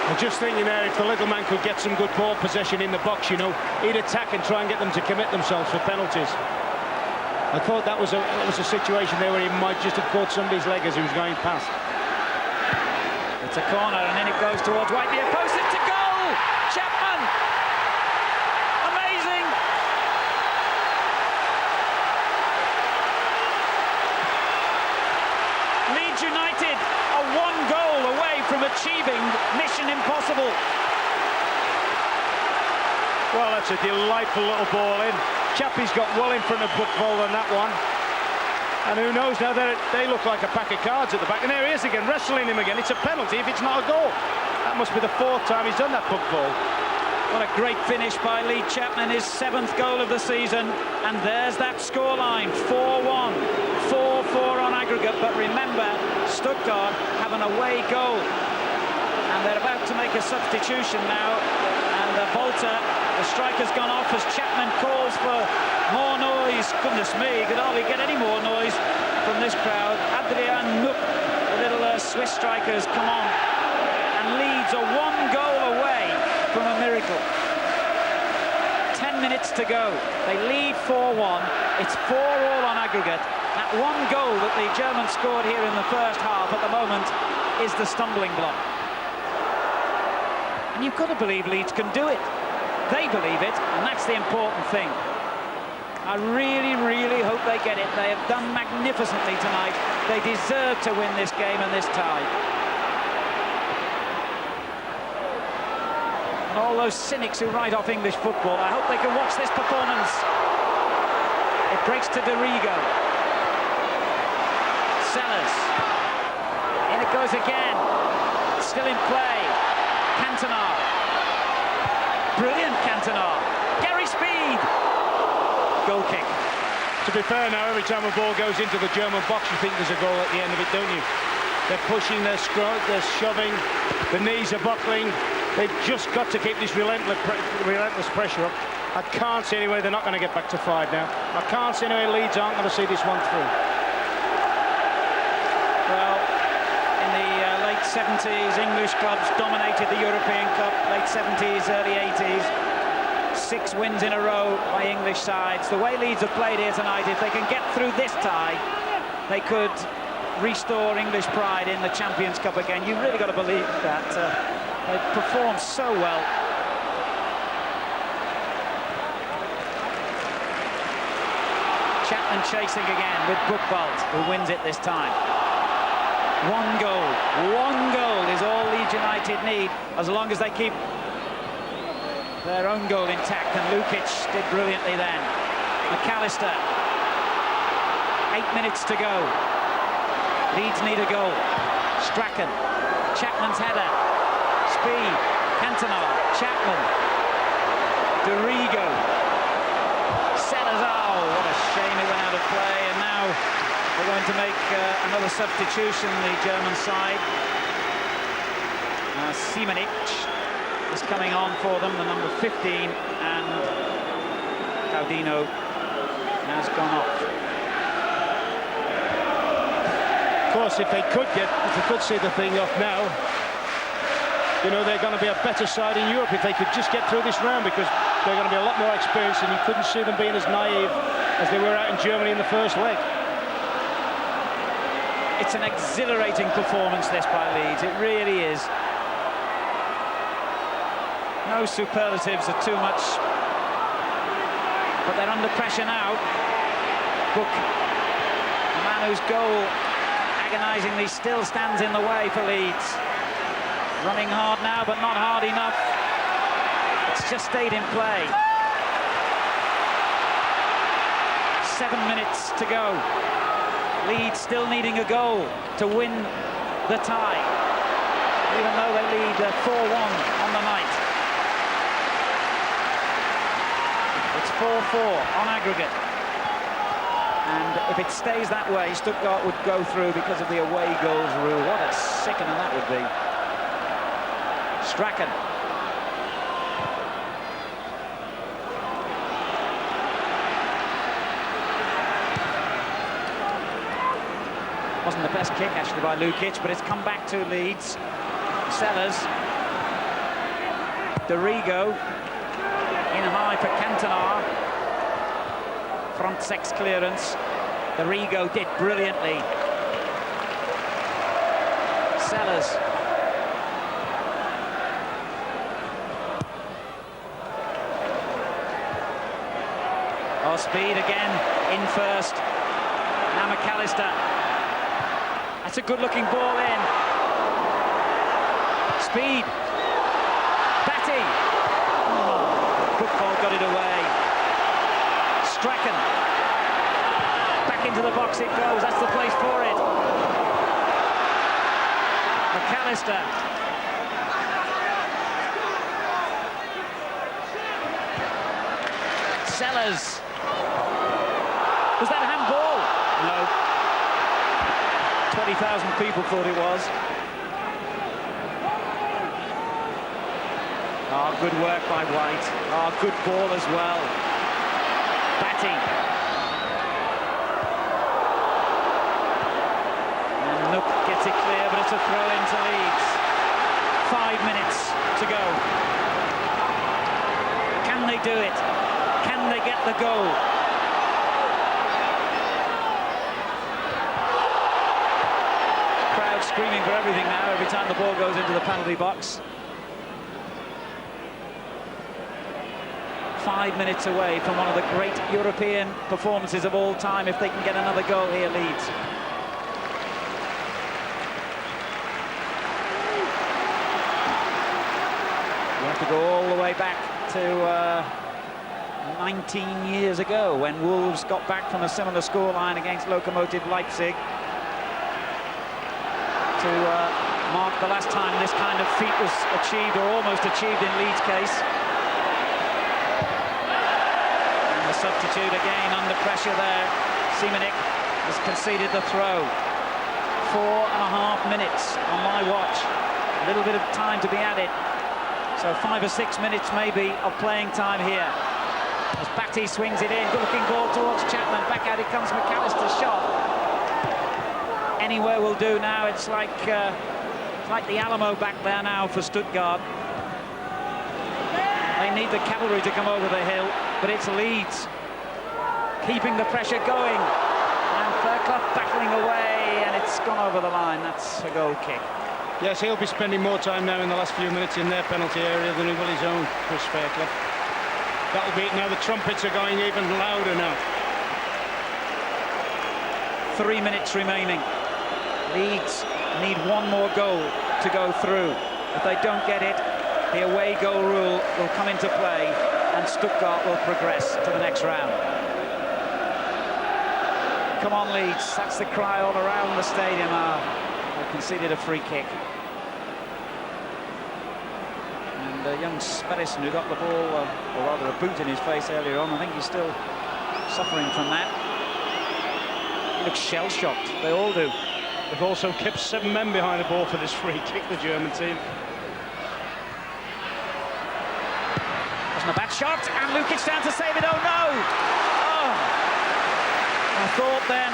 I'm just thinking there, if the little man could get some good ball possession in the box, you know, he'd attack and try and get them to commit themselves for penalties. I thought that was a situation there where he might just have caught somebody's leg as he was going past. It's a corner and then it goes towards White near post. It's a goal! Chapman! Amazing! Leeds United are one goal away from achieving mission impossible. Well, that's a delightful little ball in. Chappie's got well in front of Buckvold on that one. And who knows now, they look like a pack of cards at the back. And there he is again, wrestling him again. It's a penalty if it's not a goal. That must be the fourth time he's done that, Buckvold. What a great finish by Lee Chapman, his 7th goal of the season. And there's that scoreline, 4-1, 4-4 on aggregate. But remember, Stuttgart have an away goal. And they're about to make a substitution now. And Volta, the striker's gone off as Chapman calls for more noise. Goodness me, could hardly get any more noise from this crowd. Adrian Nook, the little Swiss strikers, come on. And Leeds are one goal away from a miracle. 10 minutes to go. They lead 4-1. It's 4-all on aggregate. That one goal that the Germans scored here in the first half at the moment is the stumbling block. And you've got to believe Leeds can do it. They believe it, and that's the important thing. I really, really hope they get it. They have done magnificently tonight. They deserve to win this game and this tie. And all those cynics who write off English football, I hope they can watch this performance. It breaks to Dorigo. Sellers. In it goes again. Still in play. Cantona. Brilliant Cantona. Gary Speed. Goal kick. To be fair now, every time a ball goes into the German box, you think there's a goal at the end of it, don't you? They're pushing, they're shoving, the knees are buckling. They've just got to keep this relentless pressure up. I can't see any way they're not going to get back to 5 now. I can't see any way Leeds aren't going to see this one through. Well, in the late 70s, English clubs dominated the European Cup. Late 70s, early 80s. 6 wins in a row by English sides. The way Leeds have played here tonight, if they can get through this tie, they could restore English pride in the Champions Cup again. You've really got to believe that. They've performed so well. Chapman chasing again with Buchwald, who wins it this time. One goal is all Leeds United need, as long as they keep their own goal intact, and Lukic did brilliantly then. McAllister, 8 minutes to go. Leeds need a goal. Strachan, Chapman's header, speed, Cantona, Chapman, Dorigo, Salazar. What a shame he went out of play, and now they're going to make another substitution, the German side. Simonik is coming on for them, the number 15, and Caudino has gone off. Of course, if they could see the thing off now, you know, they're going to be a better side in Europe if they could just get through this round, because they're going to be a lot more experienced, and you couldn't see them being as naive as they were out in Germany in the first leg. It's an exhilarating performance, this, by Leeds. It really is. No superlatives are too much, but they're under pressure now. Book, the man whose goal agonisingly still stands in the way for Leeds. Running hard now, but not hard enough. It's just stayed in play. 7 minutes to go. Leeds still needing a goal to win the tie, even though they lead 4-1 on the night. It's 4-4 on aggregate. And if it stays that way, Stuttgart would go through because of the away goals rule. What a sickener that would be. Strachan. Wasn't the best kick, actually, by Lukic, but it's come back to Leeds. Sellers. Dorigo. In high for Cantona. Front six clearance. Dorigo did brilliantly. Sellers. Oh, speed again in first. Now McAllister. That's a good-looking ball in. Speed. Batty. Oh, Buchwald got it away. Strachan. Back into the box it goes. That's the place for it. McAllister. Sellers. Was that a handball? No. 20,000 people thought it was. Oh, good work by White. Oh, good ball as well. Batty. And Nook gets it clear, but it's a throw into Leeds. 5 minutes to go. Can they do it? Can they get the goal? Crowd screaming for everything now every time the ball goes into the penalty box. 5 minutes away from one of the great European performances of all time if they can get another goal here, Leeds. You have to go all the way back to 19 years ago when Wolves got back from a similar scoreline against Lokomotiv Leipzig to mark the last time this kind of feat was achieved, or almost achieved in Leeds' case. And the substitute again under pressure there. Simonik has conceded the throw. 4.5 minutes on my watch. A little bit of time to be added. So 5 or 6 minutes maybe of playing time here. As Batty swings it in, good-looking ball towards Chapman. Back out it comes McAllister's shot. Anywhere will do now. It's like the Alamo back there now for Stuttgart. They need the cavalry to come over the hill, but it's Leeds keeping the pressure going. And Fairclough battling away, and it's gone over the line. That's a goal kick. Yes, he'll be spending more time now in the last few minutes in their penalty area than he will his own, Chris Fairclough. That'll be it now. The trumpets are going even louder now. 3 minutes remaining. Leeds need one more goal to go through. If they don't get it, the away goal rule will come into play and Stuttgart will progress to the next round. Come on, Leeds. That's the cry all around the stadium. They conceded a free kick. And young Sperrison, who got the ball, or rather a boot in his face earlier on, I think he's still suffering from that. He looks shell-shocked. They all do. They've also kept 7 men behind the ball for this free kick, the German team. Wasn't a bad shot, and Lukic down to save it. Oh no! Oh. I thought then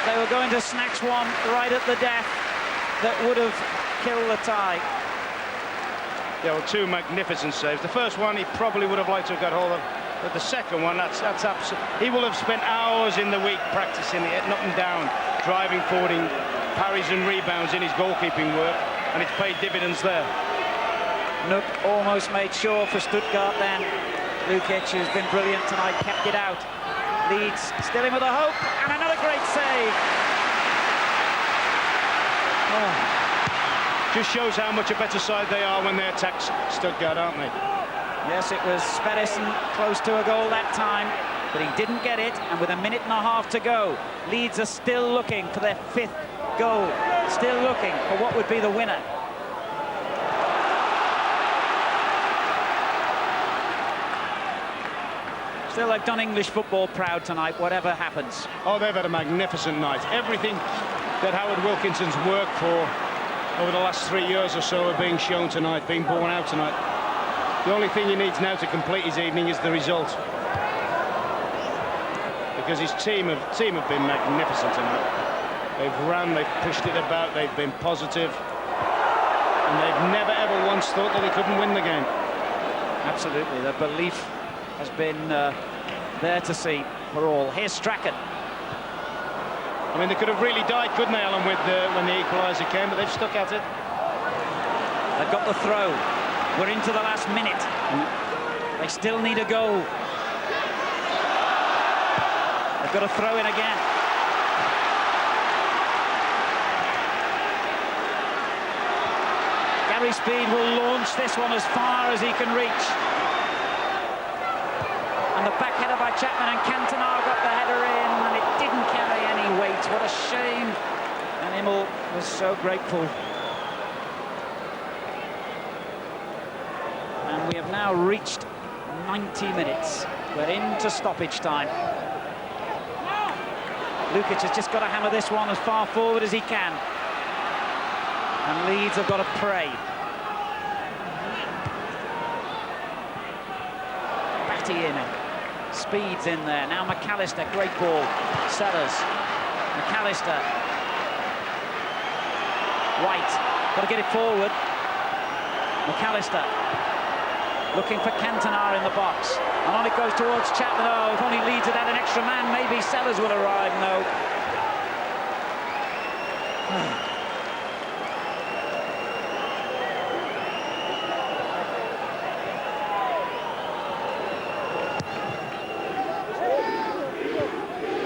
they were going to snatch one right at the death that would have killed the tie. Yeah, well, 2 magnificent saves. The first one he probably would have liked to have got hold of, but the second one, that's absolute. He will have spent hours in the week practicing it, up and down, driving forward in parries and rebounds in his goalkeeping work, and it's paid dividends there. Nook almost made sure for Stuttgart then. Lukic, who's been brilliant tonight, kept it out. Leeds still in with a hope, and another great save. Oh. Just shows how much a better side they are when they attack Stuttgart, aren't they? Yes, it was Sperrison close to a goal that time, but he didn't get it, and with a minute and a half to go, Leeds are still looking for their 5th goal, still looking for what would be the winner. Still, they've done English football proud tonight, whatever happens. Oh, they've had a magnificent night. Everything that Howard Wilkinson's worked for over the last 3 years or so are being shown tonight, being borne out tonight. The only thing he needs now to complete his evening is the result. Because his team have been magnificent tonight. They've ran, they've pushed it about, they've been positive, and they've never ever once thought that they couldn't win the game. Absolutely, the belief has been there to see for all. Here's Strachan. I mean, they could have really died, couldn't they, Alan, with when the equaliser came, but they've stuck at it. They've got the throw. We're into the last minute. They still need a goal. They've got a throw in again. Gary Speed will launch this one as far as he can reach. And the back header by Chapman, and Cantona got the header in, and it didn't carry any weight. What a shame. And Immel was so grateful. And we have now reached 90 minutes. We're into stoppage time. Lukic has just got to hammer this one as far forward as he can. And Leeds have got to pray. Batty in it. Speed's in there. Now McAllister, great ball. Sellers. McAllister. White. Got to get it forward. McAllister. Looking for Cantona in the box. And on it goes towards Chapman. Oh, if only Leeds had had an extra man, maybe Sellers will arrive. No.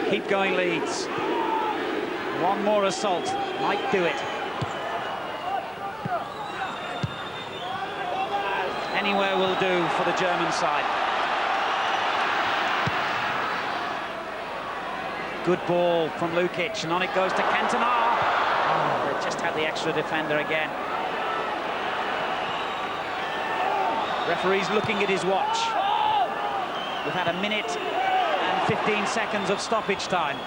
Keep going, Leeds. One more assault might do it. Anywhere will do for the German side. Good ball from Lukic, and on it goes to Cantona. Oh, they just had the extra defender again. Referee's looking at his watch. We've had a minute and 15 seconds of stoppage time.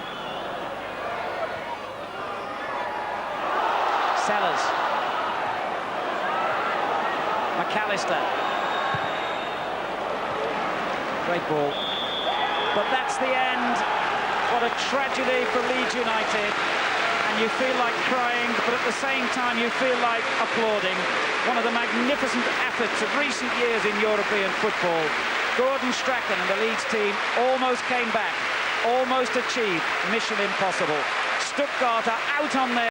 Sellers. McAllister. Great ball. But that's the end. What a tragedy for Leeds United. And you feel like crying, but at the same time you feel like applauding. One of the magnificent efforts of recent years in European football. Gordon Strachan and the Leeds team almost came back, almost achieved mission impossible. Stuttgart are out on their